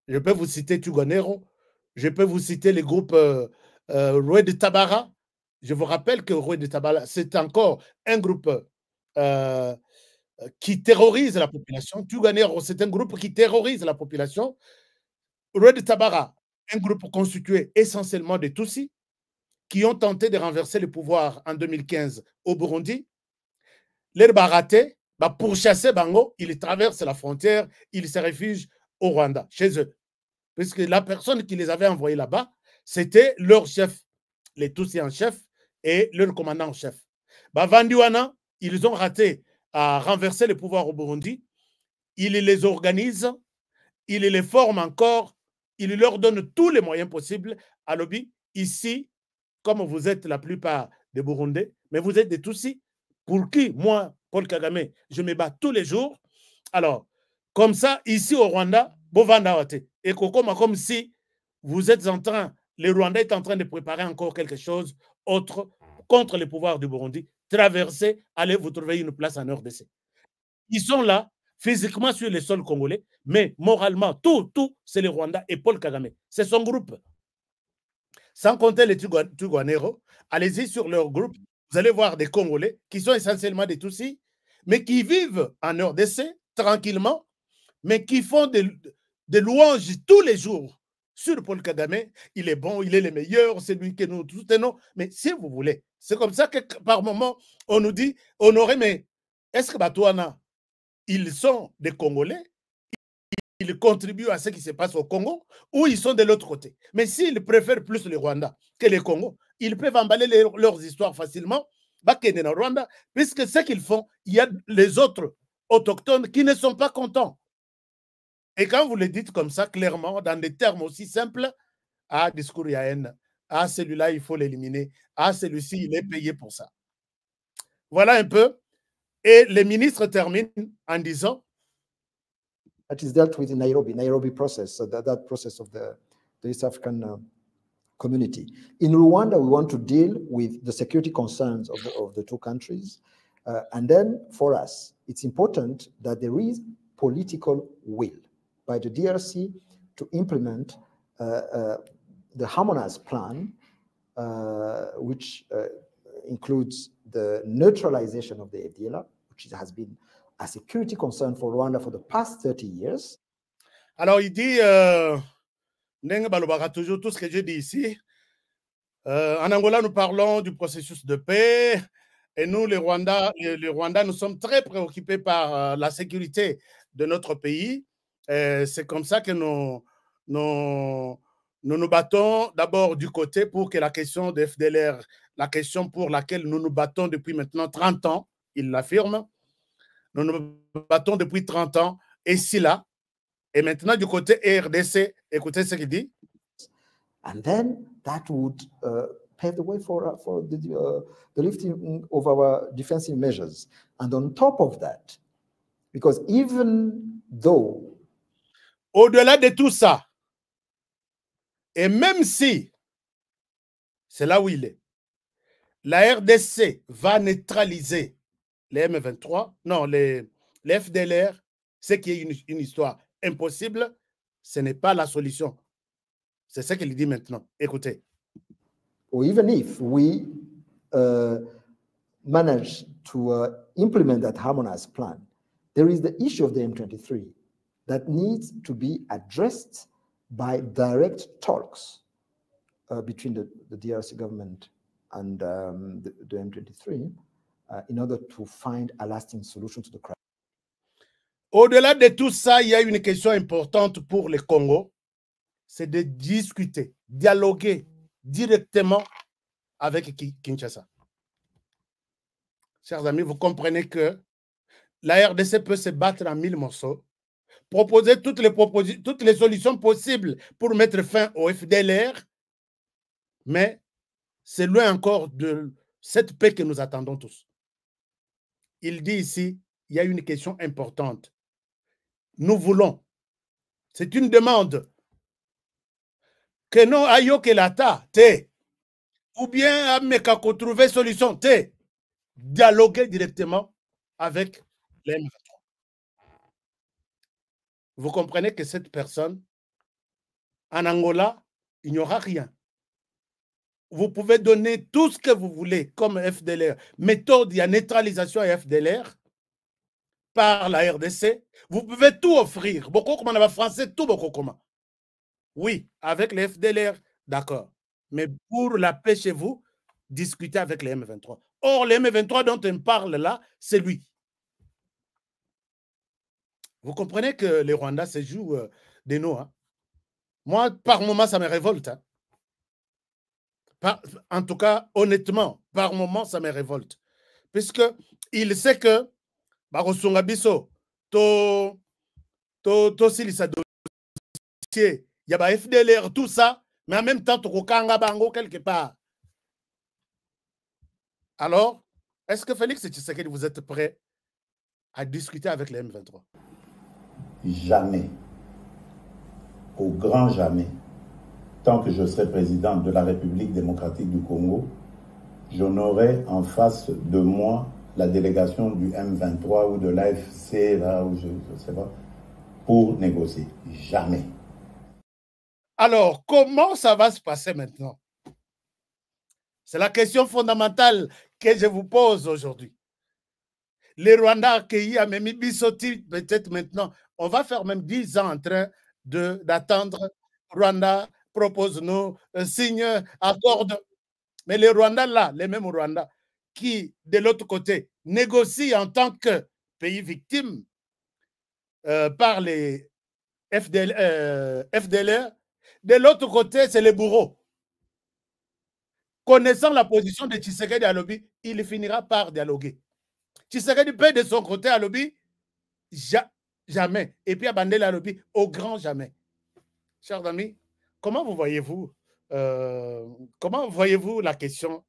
Je peux vous citer Tugonero, je peux vous citer les groupes Roué de Tabara. Je vous rappelle que Roué de Tabara, c'est encore un groupe qui terrorise la population. Tugonero, c'est un groupe qui terrorise la population. Roué de Tabara, un groupe constitué essentiellement de Tutsis qui ont tenté de renverser le pouvoir en 2015 au Burundi. Les Baratés, pour chasser Bango, ils traversent la frontière, ils se réfugient au Rwanda, chez eux. Puisque la personne qui les avait envoyés là-bas, c'était leur chef, les Tutsis en chef et leur commandant en chef. Vandiwana, ils ont raté à renverser le pouvoir au Burundi. Ils les organisent, ils les forment encore, ils leur donnent tous les moyens possibles. À l'objet, ici, comme vous êtes la plupart des Burundais, mais vous êtes des Tutsis, pour qui, moi, Paul Kagame, je me bats tous les jours. Alors, comme ça, ici au Rwanda, et comme si vous êtes en train, le Rwanda est en train de préparer encore quelque chose autre contre le pouvoir du Burundi. Traversez, allez vous trouver une place en RDC. Ils sont là, physiquement sur le sol congolais, mais moralement, tout, c'est le Rwanda et Paul Kagame. C'est son groupe. Sans compter les Tuguanero, allez-y sur leur groupe, vous allez voir des Congolais qui sont essentiellement des Tutsis, mais qui vivent en RDC tranquillement, mais qui font des louanges tous les jours sur Paul Kagame. Il est bon, il est le meilleur, c'est lui que nous soutenons. Mais si vous voulez, c'est comme ça que par moment, on nous dit, Honoré, mais est-ce que Batouana, ils sont des Congolais, ils contribuent à ce qui se passe au Congo, ou ils sont de l'autre côté? Mais s'ils préfèrent plus le Rwanda que le Congo, ils peuvent emballer leurs histoires facilement, Rwanda, puisque ce qu'ils font, il y a les autres autochtones qui ne sont pas contents. Et quand vous le dites comme ça, clairement, dans des termes aussi simples, ah, discours y a haine, ah, celui-là, il faut l'éliminer, ah, celui-ci, il est payé pour ça. Voilà un peu. Et les ministres terminent en disant that is dealt with in Nairobi process, so that process of the East African community. In Rwanda, we want to deal with the security concerns of the two countries. And then for us, it's important that there is political will by the DRC to implement the harmonized plan, which includes the neutralization of the FDLR, which has been a security concern for Rwanda for the past 30 years. Alors, il dit, toujours tout ce que j'ai dit ici. En Angola, nous parlons du processus de paix. Et nous, les Rwandais, nous sommes très préoccupés par la sécurité de notre pays. C'est comme ça que nous battons d'abord du côté pour que la question de FDLR, la question pour laquelle nous nous battons depuis maintenant 30 ans, il l'affirme, nous nous battons depuis 30 ans, et si là, et maintenant du côté RDC, écoutez ce qu'il dit. And then that would pave the way for the lifting of our defensive measures. And on top of that, because even though au-delà de tout ça, et même si, c'est là où il est, la RDC va neutraliser les M23, non, les les FDLR, c'est qu'il y ait une histoire impossible, ce n'est pas la solution. C'est ce qu'il dit maintenant. Écoutez. Or even if we manage to implement that harmonized plan, there is the issue of the M23 that needs to be addressed by direct talks between the DRC government and the M23 in order to find a lasting solution to the crisis. Au-delà de tout ça, il y a une question importante pour le Congo, c'est de discuter, dialoguer directement avec Kinshasa. Chers amis, vous comprenez que la RDC peut se battre en 1000 morceaux, proposer toutes les solutions possibles pour mettre fin au FDLR, mais c'est loin encore de cette paix que nous attendons tous. Il dit ici, il y a une question importante. Nous voulons, c'est une demande, que non ayoke lata, te, ou bien amekako trouver solution, te, dialoguer directement avec les M23. Vous comprenez que cette personne, en Angola, il n'y aura rien. Vous pouvez donner tout ce que vous voulez comme FDLR, méthode de neutralisation à FDLR par la RDC. Vous pouvez tout offrir. Beaucoup comme on a français, tout beaucoup comment. Oui, avec les FDLR, d'accord. Mais pour la paix chez vous, discutez avec les M23. Or, les M23 dont on parle là, c'est lui. Vous comprenez que les Rwandais se jouent des noms. Hein? Moi, par moment, ça me révolte. Hein? En tout cas, honnêtement, par moment, ça me révolte. Puisqu'il sait que Barosunga Biso, to silisa dossier, il y a FDLR, tout ça, mais en même temps, tu as bango quelque part. Alors, est-ce que Félix Tshisekedi, vous êtes prêt à discuter avec les M23? Jamais, au grand jamais, tant que je serai président de la République démocratique du Congo, je n'aurai en face de moi la délégation du M23 ou de l'AFC, là, ou je ne sais pas, pour négocier. Jamais. Alors, comment ça va se passer maintenant? C'est la question fondamentale que je vous pose aujourd'hui. Les Rwandais qui ont mis Bissoti, peut-être maintenant, on va faire même 10 ans en train d'attendre. Rwanda propose-nous, signe, accorde. Mais les Rwandais là, les mêmes Rwandais, qui, de l'autre côté, négocient en tant que pays victime par les FDLR, de l'autre côté, c'est les bourreaux. Connaissant la position de Tshisekedi à Lobi, il finira par dialoguer. Tshisekedi peut de son côté à Lobi, jamais. Et puis à Bandel à Lobi, au grand jamais. Chers amis, comment voyez-vous la question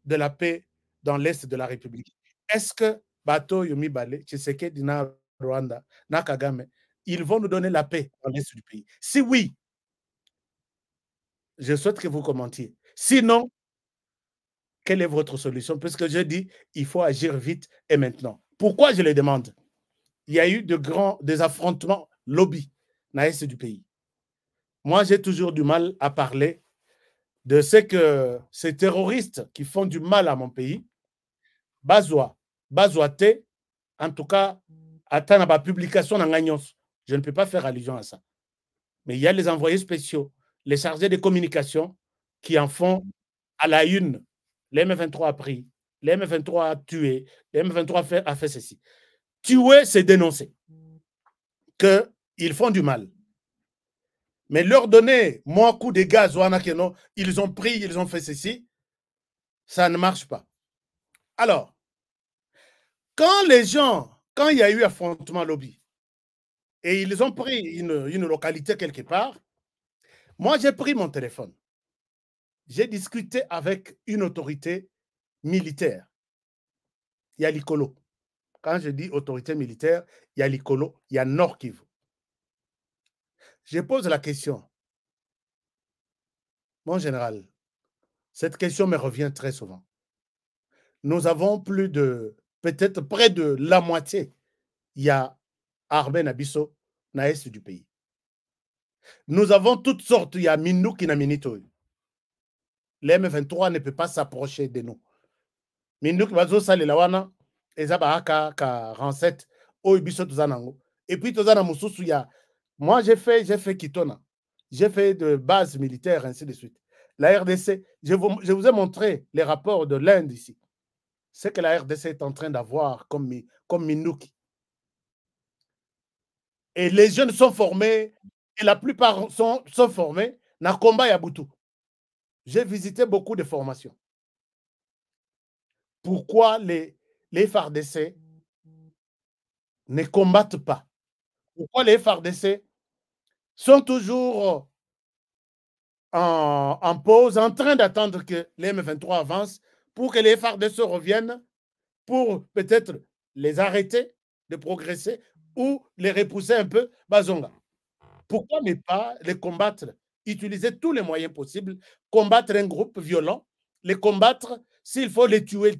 de la paix dans l'Est de la République? Est-ce que Bato Yomi Bale, Tshisekedi na Rwanda, na Kagame, ils vont nous donner la paix dans l'Est du pays? Si oui, je souhaite que vous commentiez. Sinon, quelle est votre solution? Puisque je dis, il faut agir vite et maintenant. Pourquoi je le demande? Il y a eu des affrontements lobby dans l'Est du pays. Moi, j'ai toujours du mal à parler de ces terroristes qui font du mal à mon pays. Bazouate, en tout cas, attends ma publication dans Gagnos. Je ne peux pas faire allusion à ça. Mais il y a les envoyés spéciaux, les chargés de communication qui en font à la une. Les M23 a pris, les M23 a tué, les M23 a fait ceci. Tuer, c'est dénoncer qu'ils font du mal. Mais leur donner, moi, coup de gaz, ils ont pris, ils ont fait ceci, ça ne marche pas. Alors, quand il y a eu affrontement lobby, et ils ont pris une localité quelque part, moi, j'ai pris mon téléphone. J'ai discuté avec une autorité militaire. Il y a l'Ikolo. Quand je dis autorité militaire, il y a l'Ikolo, il y a Nord Kivu. Je pose la question. Mon général, cette question me revient très souvent. Nous avons peut-être près de la moitié. il y a armée Nabiso, na est du pays. Nous avons toutes sortes, il y a Minou qui n'a minito. L'M23 ne peut pas s'approcher de nous. Minou qui va zo la wana, ezaba haka ka rancette, biso tozanango. Et puis tozana mususu ya. Moi j'ai fait Kitona. J'ai fait de bases militaires, ainsi de suite. La RDC, je vous ai montré les rapports de l'Inde ici. Ce que la RDC est en train d'avoir comme Minouki. Et les jeunes sont formés, et la plupart sont formés dans le combat Yabutu. J'ai visité beaucoup de formations. Pourquoi les FARDC ne combattent pas? Pourquoi les FARDC sont toujours en pause, en train d'attendre que les M23 avancent pour que les FARDC reviennent, pour peut-être les arrêter de progresser ou les repousser un peu, Bazonga. Pourquoi ne pas les combattre? Utiliser tous les moyens possibles, combattre un groupe violent, les combattre, s'il faut les tuer,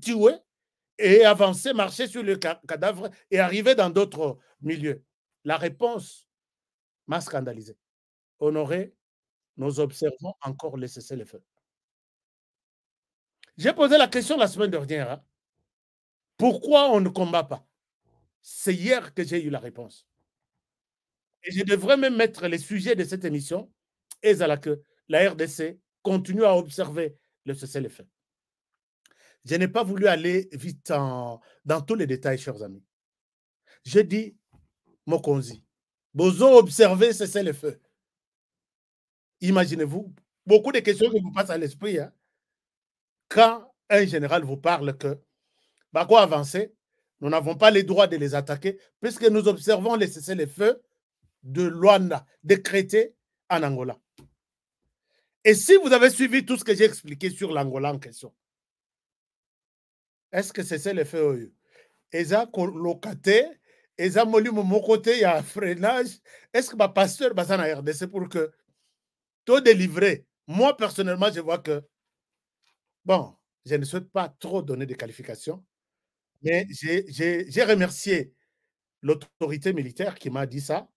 et avancer, marcher sur le cadavre et arriver dans d'autres milieux. La réponse m'a scandalisé. Honoré, nous observons encore les cessez-le-feu. J'ai posé la question la semaine dernière. Hein? Pourquoi on ne combat pas? C'est hier que j'ai eu la réponse. Et je devrais même mettre les sujets de cette émission et que la RDC continue à observer le cessez-le-feu. Je n'ai pas voulu aller vite dans tous les détails, chers amis. Je dis, Mokonzi, Bozo observer cessez-le-feu. Imaginez-vous, beaucoup de questions qui vous passent à l'esprit. Hein? Quand un général vous parle que, bah quoi avancer, nous n'avons pas les droits de les attaquer, puisque nous observons les cessez-le-feu de Luanda, décrété en Angola. Et si vous avez suivi tout ce que j'ai expliqué sur l'Angola en question, est-ce que cessez-le-feu? Eza locataire, eza moli mon côté, il y a un freinage. Est-ce que ma pasteur va s'en RDC pour que tout délivrer? Moi, personnellement, je vois que, bon, je ne souhaite pas trop donner des qualifications, mais j'ai remercié l'autorité militaire qui m'a dit ça.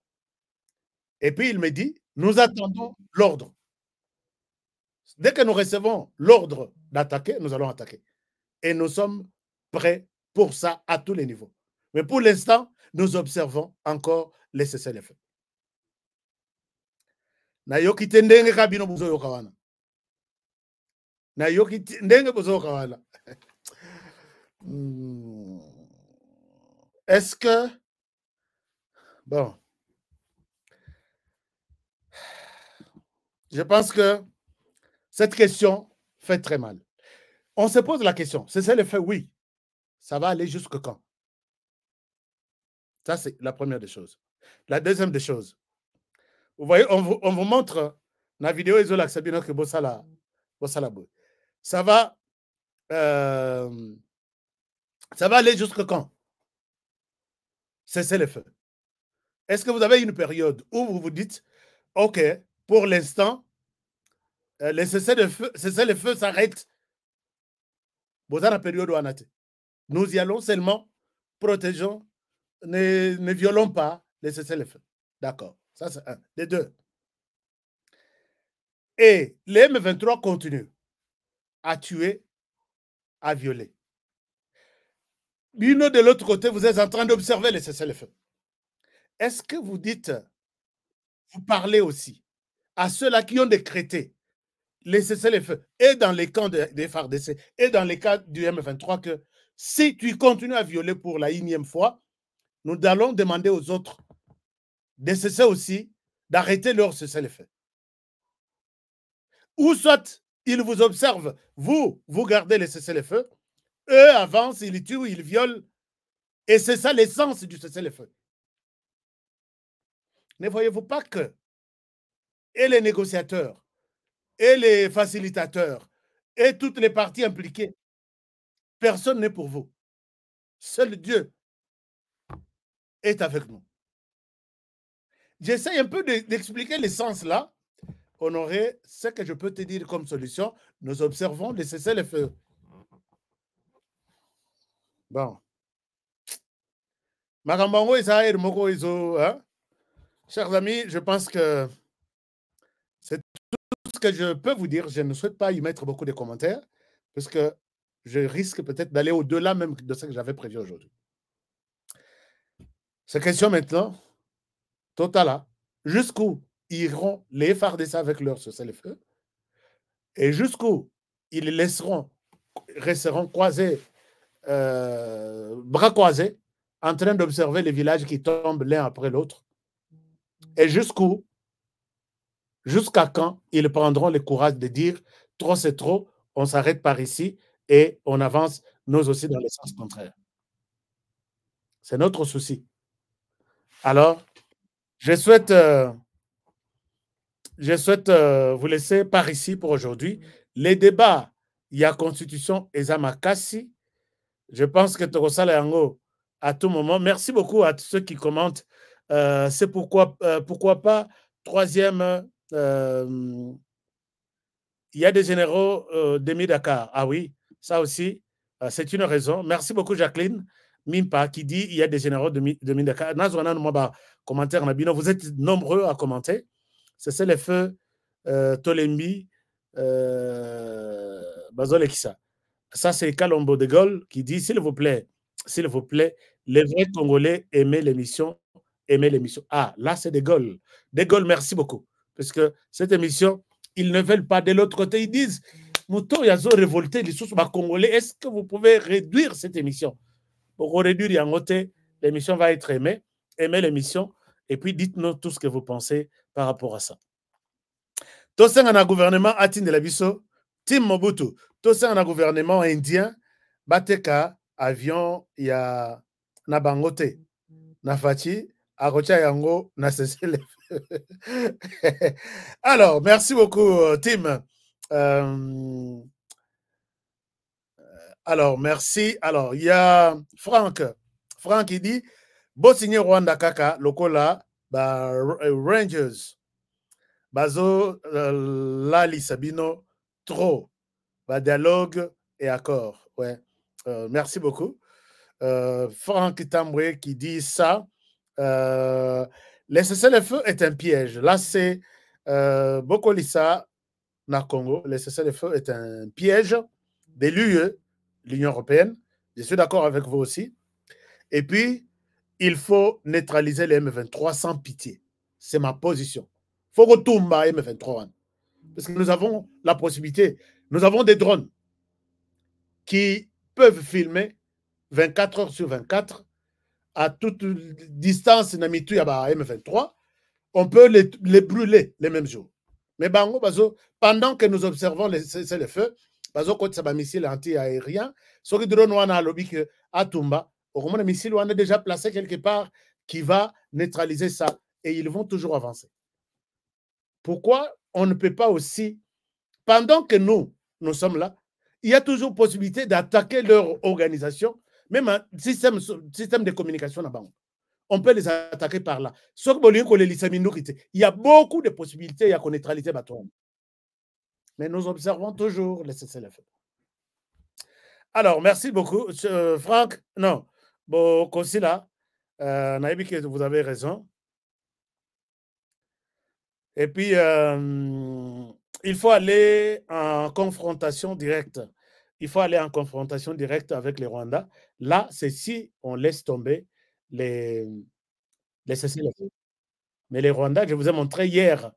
Et puis, il me dit, nous attendons l'ordre. Dès que nous recevons l'ordre d'attaquer, nous allons attaquer. Et nous sommes prêts pour ça à tous les niveaux. Mais pour l'instant, nous observons encore les cessez-le-feu. Nayoki tendenge kabino buzo yokawana. Nayoki tendenge buzo yokawana. Est-ce que... Bon. Je pense que cette question fait très mal. On se pose la question, cessez-le-feu, oui. Ça va aller jusque quand? Ça, c'est la première des choses. La deuxième des choses, vous voyez, on vous montre la vidéo Isola Sabino que Bossala. Ça va aller jusque quand? Cessez-le-feu. Est-ce que vous avez une période où vous vous dites, OK, pour l'instant, les cessez-le-feu s'arrêtent? Nous y allons seulement, protégeons, ne violons pas les cessez-le-feu. D'accord, ça c'est un. Les deux. Et les M23 continuent à tuer, à violer. Bino, de l'autre côté, vous êtes en train d'observer les cessez-le-feu. Est-ce que vous dites, vous parlez aussi à ceux-là qui ont décrété les cessez-le-feu, et dans les camps des FARDC, et dans les cas du M23, que si tu continues à violer pour la 1e fois, nous allons demander aux autres de cesser aussi, d'arrêter leur cessez-le-feu. Ou soit, ils vous observent, vous gardez les cessez-le-feu, eux avancent, ils tuent, ils violent, et c'est ça l'essence du cessez-le-feu. Ne voyez-vous pas que et les négociateurs, et les facilitateurs, et toutes les parties impliquées, personne n'est pour vous. Seul Dieu est avec nous. J'essaie un peu d'expliquer l'essence là. Honoré, ce que je peux te dire comme solution, nous observons les cessez-le-feu. Bon. Makambango Isaïr Moko Izo, hein? Chers amis, je pense que c'est tout ce que je peux vous dire. Je ne souhaite pas y mettre beaucoup de commentaires parce que je risque peut-être d'aller au-delà même de ce que j'avais prévu aujourd'hui. Cette question maintenant, Totala, jusqu'où iront les FARDC avec leur cessez-le-feu et jusqu'où ils resteront croisés, bras croisés, en train d'observer les villages qui tombent l'un après l'autre et jusqu'à quand ils prendront le courage de dire trop c'est trop, on s'arrête par ici et on avance nous aussi dans le sens contraire. C'est notre souci. Alors, je souhaite vous laisser par ici pour aujourd'hui. Les débats, il y a Constitution et Zamakassi. Je pense que Torosala Yango à tout moment. Merci beaucoup à tous ceux qui commentent. C'est pourquoi pas troisième. Il y a des généraux demi-Dakar. Ah oui, ça aussi, c'est une raison. Merci beaucoup, Jacqueline Mimpa, qui dit il y a des généraux demi-Dakar. Commentaire, vous êtes nombreux à commenter. C'est le feu Tolembi Bazolekissa. Ça, c'est Kalombo de Gaulle qui dit s'il vous plaît, les vrais Congolais aimaient l'émission. Ah, là, c'est de Gaulle. De Gaulle, merci beaucoup. Parce que cette émission, ils ne veulent pas de l'autre côté. Ils disent Mouto Yazo révolté, les sources Congolais, est-ce que vous pouvez réduire cette émission? Pour réduire Yangote, l'émission va être aimée. Aimez l'émission. Et puis, dites-nous tout ce que vous pensez par rapport à ça. Tosen a un gouvernement Atin de la Bisso, Tim Mobutu. Tosen a un gouvernement indien, Bateka, avion, il y a Nabangote, Nafati, Arocha Yango, Nasesele. Alors, merci beaucoup, Tim. Alors, merci. Alors, il y a Franck. Franck, il dit Bo signé Rwanda Kaka, Lokola, Rangers. Bazo, Lali Sabino, trop. Dialogue et accord. Ouais. Merci beaucoup. Franck Tamboué qui dit ça. Le cessez-le-feu est un piège. Là, c'est Bokolissa, na Congo. Le cessez-le-feu est un piège de l'UE, l'Union européenne. Je suis d'accord avec vous aussi. Et puis, il faut neutraliser les M23 sans pitié. C'est ma position. Il faut retomber à M23. Parce que nous avons la possibilité. Nous avons des drones qui peuvent filmer 24 heures sur 24 à toute distance à M23. On peut les brûler les mêmes jours. Mais pendant que nous observons le feu, quand ça va missile anti-aérien, ce qui drone à lobby que à Tumba, le missile on a déjà placé quelque part qui va neutraliser ça et ils vont toujours avancer. Pourquoi on ne peut pas aussi, pendant que nous sommes là, il y a toujours possibilité d'attaquer leur organisation, même un système de communication là-bas. On peut les attaquer par là. Il y a beaucoup de possibilités, il y a qu'on neutralité bâton. Mais nous observons toujours les cessez-le-feu. Alors, merci beaucoup. Franck, non, bon, Kosila, Naïbi, que vous avez raison. Et puis, il faut aller en confrontation directe. Il faut aller en confrontation directe avec les Rwandais. Là, c'est si on laisse tomber les cessez-le-feu. Mais les Rwandais, je vous ai montré hier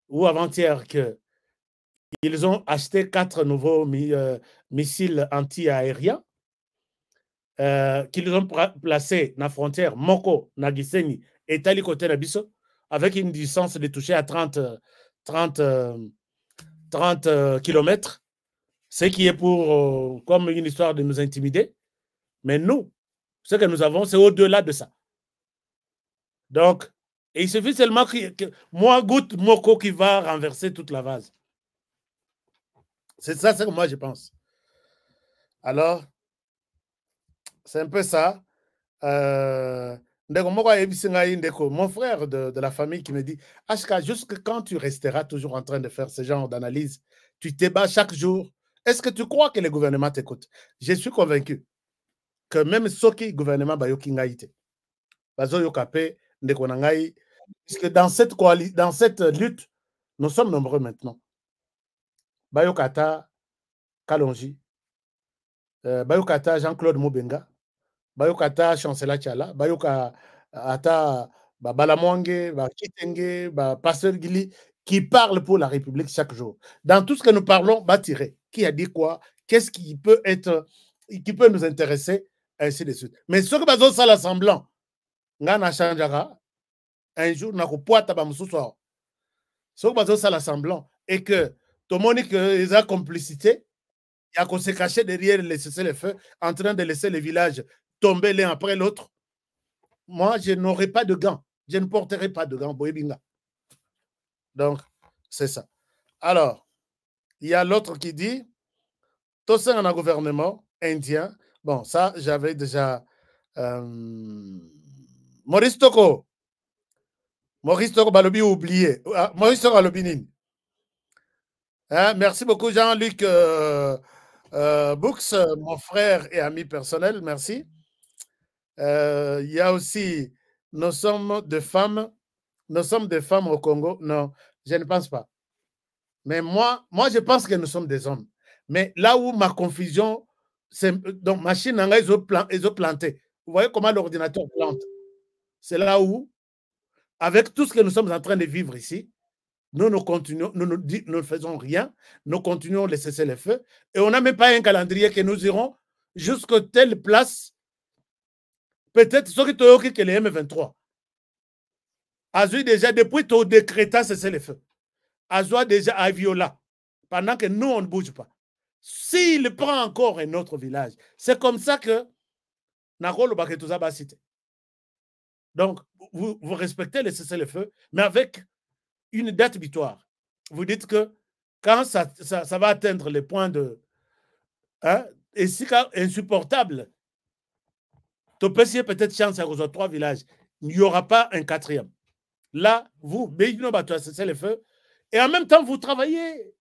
ou avant-hier qu'ils ont acheté 4 nouveaux missiles anti-aériens qu'ils ont placés dans la frontière Moko, Nagiseni et Tali côté Nabiso, avec une distance de toucher à 30 km, ce qui est pour comme une histoire de nous intimider. Mais nous, ce que nous avons, c'est au-delà de ça. Donc, et il suffit seulement que moi goûte Moko qui va renverser toute la vase. C'est ça, c'est que moi je pense. Alors, c'est un peu ça. Mon frère de la famille qui me dit Ashka, jusque quand tu resteras toujours en train de faire ce genre d'analyse, tu te bats chaque jour. Est-ce que tu crois que le gouvernement t'écoute? Je suis convaincu que même ce qui gouvernement Bayokingaïté, bazo yokape ndeko na ngai, puisque dans cette lutte, nous sommes nombreux maintenant. Bayokata Kalonji, Bayokata Jean-Claude Moubenga, Bayokata Chancela Tchala, Bayokata Balamwange, Kitenge, Pasteur Gili, qui parlent pour la République chaque jour. Dans tout ce que nous parlons, tirer. Qui a dit quoi? Qu'est-ce qui peut nous intéresser? Ainsi de suite. Mais ce que bazo sala semblant, ngana chanjara, un jour, na ko poata ba mususo. Ce que bazo sala semblant, et que tout le monde dit qu'ils ont complicité, il y a qu'on se cachait derrière les cessez-le-feu, en train de laisser les villages tomber l'un après l'autre. Moi, je n'aurai pas de gants. Je ne porterai pas de gants. Boyebinga. Donc, c'est ça. Alors, il y a l'autre qui dit, tout ça en un gouvernement indien. Bon, ça, j'avais déjà... Maurice Toko, Balobi oublié. Maurice Toko Balobinine. Hein, merci beaucoup, Jean-Luc Books, mon frère et ami personnel. Merci. Il y a aussi, nous sommes des femmes au Congo. Non, je ne pense pas. Mais moi, je pense que nous sommes des hommes. Mais là où ma confusion, c'est donc machine, ils ont planté. Vous voyez comment l'ordinateur plante. C'est là où, avec tout ce que nous sommes en train de vivre ici, nous continuons, nous ne faisons rien, nous continuons de cesser les feux, et on n'a même pas un calendrier que nous irons jusqu'à telle place. Peut-être ceux qui ont que les M23. Azui déjà, depuis ton décréta cesser les feux. Azoi déjà à Viola, pendant que nous, on ne bouge pas. S'il prend encore un autre village, c'est comme ça que Nakolo Baketouza va citer. Donc, vous respectez le cessez-le-feu, mais avec une date butoir. Vous dites que quand ça va atteindre les points de... Hein, et si insupportable, tu peux essayer peut-être chance à aux 3 villages. Il n'y aura pas un 4e. Là, vous, cessez le feu. Et en même temps, vous travaillez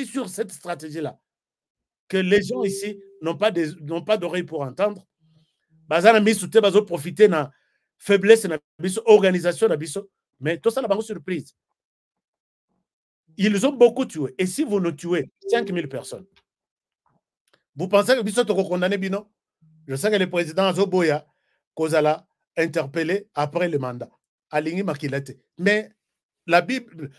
sur cette stratégie-là. Que les gens ici n'ont pas d'oreilles pour entendre. Bazana misute bazo profiter na faiblesse na biso organisation na biso, mais tout ça la banque surprise. Ils ont beaucoup tué. Et si vous nous tuez 5000 personnes, vous pensez que biso toko condamné bino? Je sais que le président Zoboya Kozala interpellé après le mandat. Aligné Makilate. Mais la Bible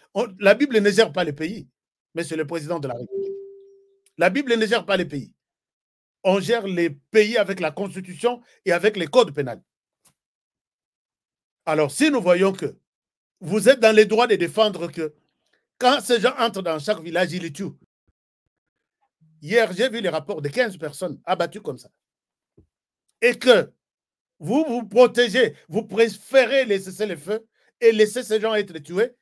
ne gère pas les pays, mais c'est le président de la République. La Bible ne gère pas les pays. On gère les pays avec la Constitution et avec les codes pénals. Alors, si nous voyons que vous êtes dans les droits de défendre que quand ces gens entrent dans chaque village, ils les tuent. Hier, j'ai vu les rapports de 15 personnes abattues comme ça. Et que vous vous protégez, vous préférez laisser les feux et laisser ces gens être tués.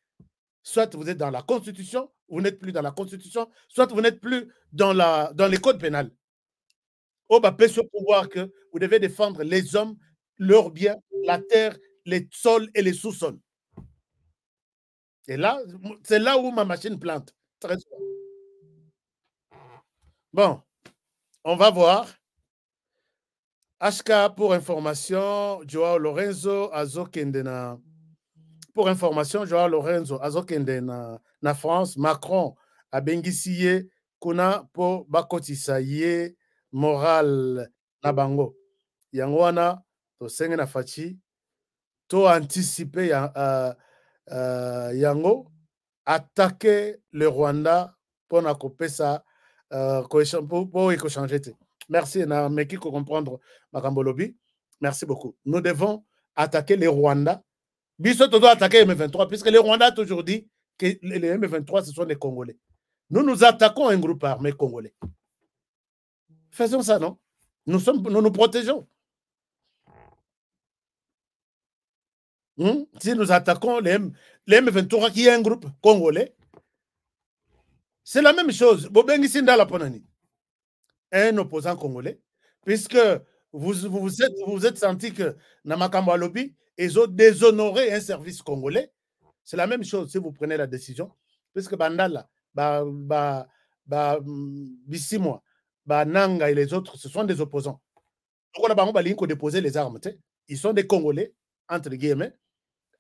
Soit vous êtes dans la Constitution, vous n'êtes plus dans la Constitution, soit vous n'êtes plus dans les codes pénals. Au bas, ce pouvoir que vous devez défendre les hommes, leurs biens, la terre, les sols et les sous-sols. Et là, c'est là où ma machine plante. Très souvent. Bon, on va voir. HK pour information, Joao Lorenzo, Azokendena. Pour information, Joao Lorenzo, Azokendena na France, Macron a bengissié kuna po bakotisa ye moral na bango. Yangwana to senge na fachi to anticiper yango attaquer le Rwanda pour na kopesa pour échanger. Merci na meki ko comprendre makambolobi. Merci beaucoup. Nous devons attaquer les Rwandais. Biso doit attaquer les M23 puisque les Rwandais ont toujours dit que les M23 ce sont des Congolais. Nous attaquons un groupe armé congolais. Faisons ça, non? Nous nous protégeons. Si nous attaquons les M23 qui est un groupe congolais, c'est la même chose. Un opposant congolais, puisque vous êtes senti que Namakambo Alobi, ils ont déshonoré un service congolais. C'est la même chose si vous prenez la décision, puisque Bandala, Bissimwa, Nanga et les autres, ce sont des opposants. Donc on a déposé les armes. Ils sont des Congolais, entre guillemets,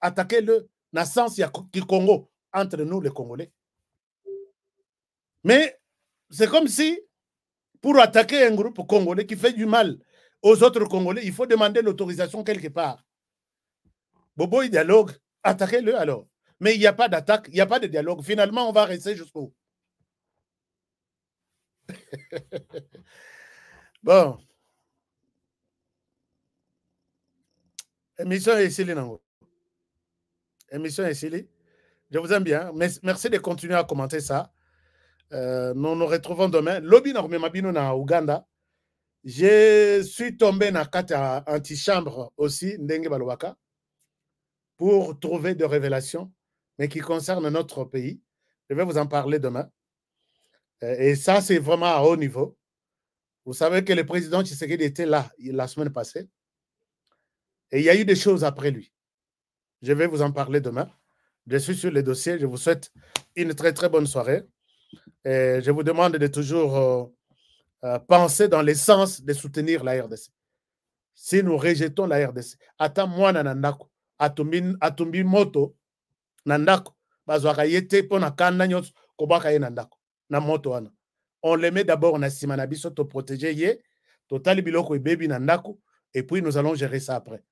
attaquer le sens du Congo, entre nous les Congolais. Mais c'est comme si, pour attaquer un groupe congolais qui fait du mal aux autres Congolais, il faut demander l'autorisation quelque part. Bobo, il dialogue, attaquez-le alors. Mais il n'y a pas d'attaque, il n'y a pas de dialogue. Finalement, on va rester jusqu'au... Bon. Émission est ici, Nango. Émission est ici. Je vous aime bien. Merci de continuer à commenter ça. Nous nous retrouvons demain. Lobby Normemabino na Ouganda. Je suis tombé dans la antichambre aussi, Ndenge Balobaka, pour trouver des révélations, mais qui concernent notre pays. Je vais vous en parler demain. Et ça, c'est vraiment à haut niveau. Vous savez que le président Tshisekedi était là la semaine passée. Et il y a eu des choses après lui. Je vais vous en parler demain. Je suis sur le dossier. Je vous souhaite une très, très bonne soirée. Et je vous demande de toujours penser dans le sens de soutenir la RDC. Si nous rejetons la RDC, attends moi nanandako, atumbi moto nandako, bazwaka yete pona kanda nyos kobaka ye nandako na moto wana. On les met d'abord na sima na biso to protéger ye, to tali biloko e baby nandako, et puis nous allons gérer ça après.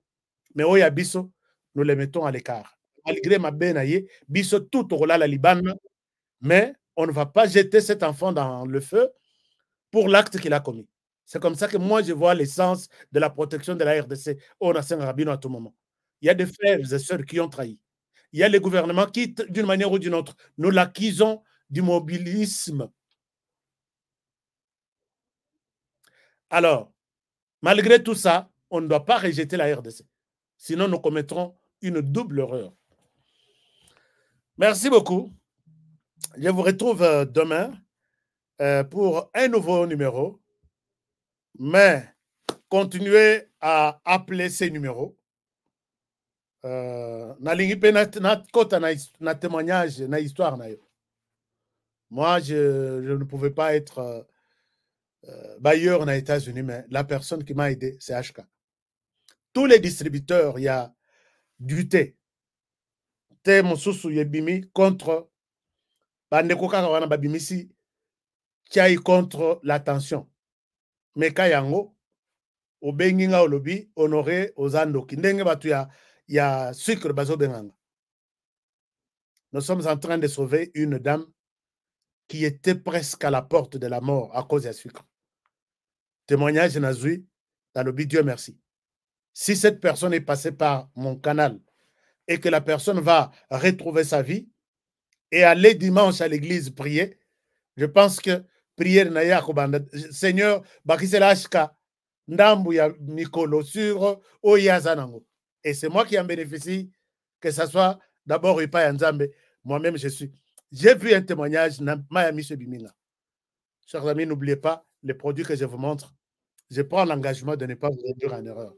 Mais oya biso, nous les mettons à l'écart. Malgré ma benaye, biso tout au la Libane, mais on ne va pas jeter cet enfant dans le feu pour l'acte qu'il a commis. C'est comme ça que moi, je vois l'essence de la protection de la RDC au Nasser Rabino à tout moment. Il y a des frères et sœurs qui ont trahi. Il y a les gouvernements qui, d'une manière ou d'une autre, nous l'acquisons du mobilisme. Alors, malgré tout ça, on ne doit pas rejeter la RDC. Sinon, nous commettrons une double erreur. Merci beaucoup. Je vous retrouve demain pour un nouveau numéro. Mais continuez à appeler ces numéros. Na témoignage, na histoire. Moi, je ne pouvais pas être bailleur aux États-Unis, mais la personne qui m'a aidé, c'est HK. Tous les distributeurs, il y a du thé. Thé Mosusu Yebimi contre Bandeko Kakawana Babimisi qui a eu contre la tension. Mais Kayango, au Benginga au lobby, honoré aux Andoki. Il y a sucre bazo benganga. Nous sommes en train de sauver une dame qui était presque à la porte de la mort à cause de sucre. Témoignage Nazui dans le lobby, Dieu merci. Si cette personne est passée par mon canal et que la personne va retrouver sa vie et aller dimanche à l'église prier, je pense que prière Naya Kobanda, Seigneur, Bakiselashka, Ndambu ya Mikolo sur Oyazanango. Et c'est moi qui en bénéficie, que ce soit d'abord Ipa Nzambe, moi-même je suis. J'ai vu un témoignage, Mayami Sebimina. Chers amis, n'oubliez pas les produits que je vous montre. Je prends l'engagement de ne pas vous induire en erreur.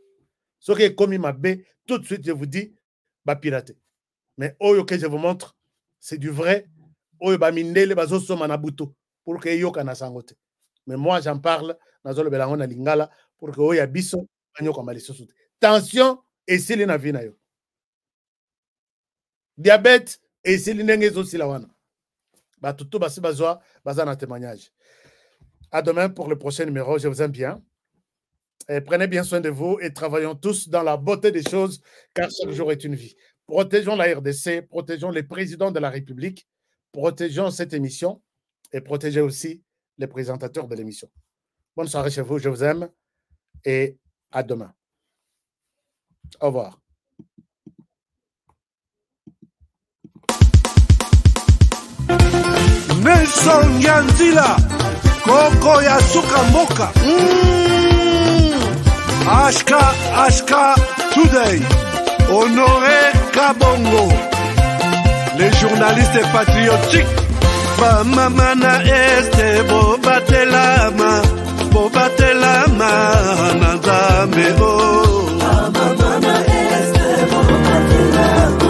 Ce qui est commis ma baie, tout de suite je vous dis, bah pirater. Mais Oyo que je vous montre, c'est du vrai. Oyo ba mindele bazo soma na buto pour que yo kana sangote. Mais moi j'en parle dans le belango na lingala pour que Oyo biso anyo kwa malisosote. Tension et c'est na vie na yo. Diabète et c'est l'inenge zo silawana. Ba tutu basi bazwa bazana témoignage. À demain pour le prochain numéro, je vous aime bien. Et prenez bien soin de vous et travaillons tous dans la beauté des choses, car chaque jour est une vie. Protégeons la RDC, protégeons les présidents de la République, protégeons cette émission et protégez aussi les présentateurs de l'émission. Bonne soirée chez vous, je vous aime et à demain. Au revoir. Nelson Yanzila, Koko Yasuka Moka. Ashka Today, Honoré Kabongo, les journalistes patriotiques. Bamamana este bobatelama nazambe o. Bamamana este bobatelama.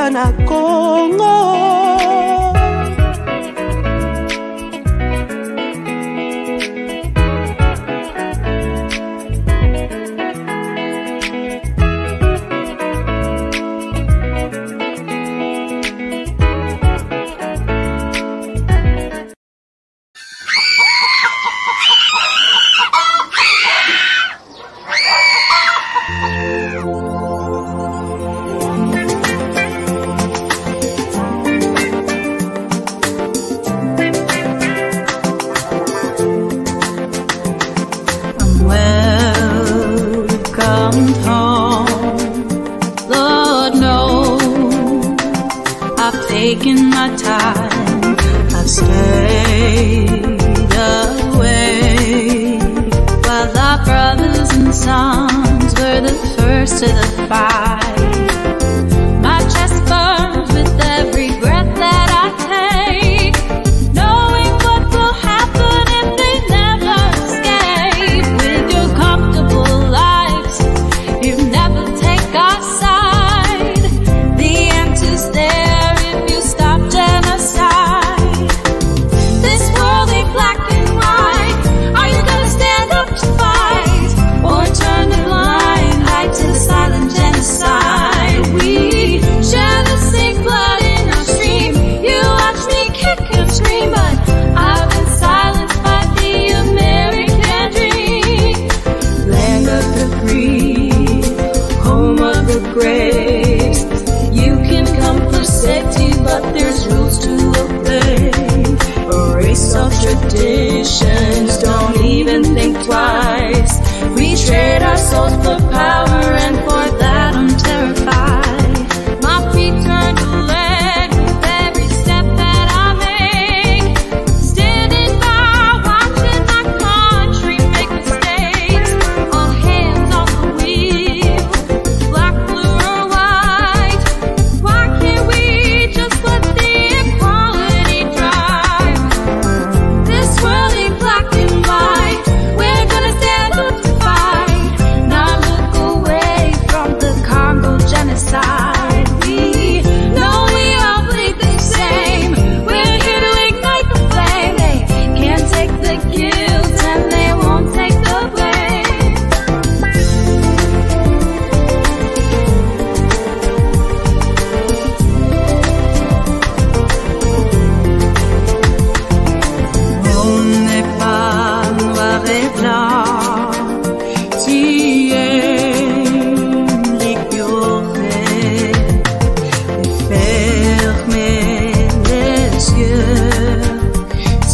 mboka na Congo. Taking my time, I've stayed away while our brothers and sons were the first to the fight. My chest burns with every breath that I take, knowing what will happen if they never escape. With your comfortable lives, you never take our side. The answer's there. You can come for safety, but there's rules to obey. Erase all traditions, don't even think twice. We trade our souls for power, and for that I'm terrified. My feet turn to lead with every step that I make. Standing by, watching my country make mistakes. All hands on the wheel. Black, blue, or white. Why can't we just let the equality drive? This world ain't black and white. We're gonna stand up to fight. Not look away from the Congo genocide. We know we all bleed the same. We're here to ignite the flame. They can't take the guilt and they won't take the blame. On n'est pas noir et blanc, tu es l'ignoré. Fermez les yeux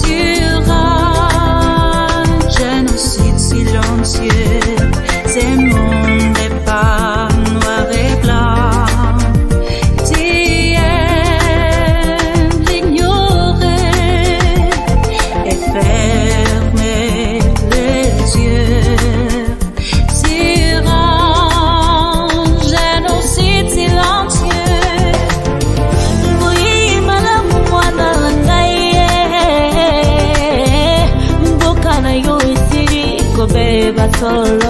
sur un génocide silencieux. Ce monde n'est pas noir et blanc, tu es l'ignoré. Et fermez les yeux sur un génocide silencieux. Oui, madame, mwana ngai, mboka na yo esili kobeba solo.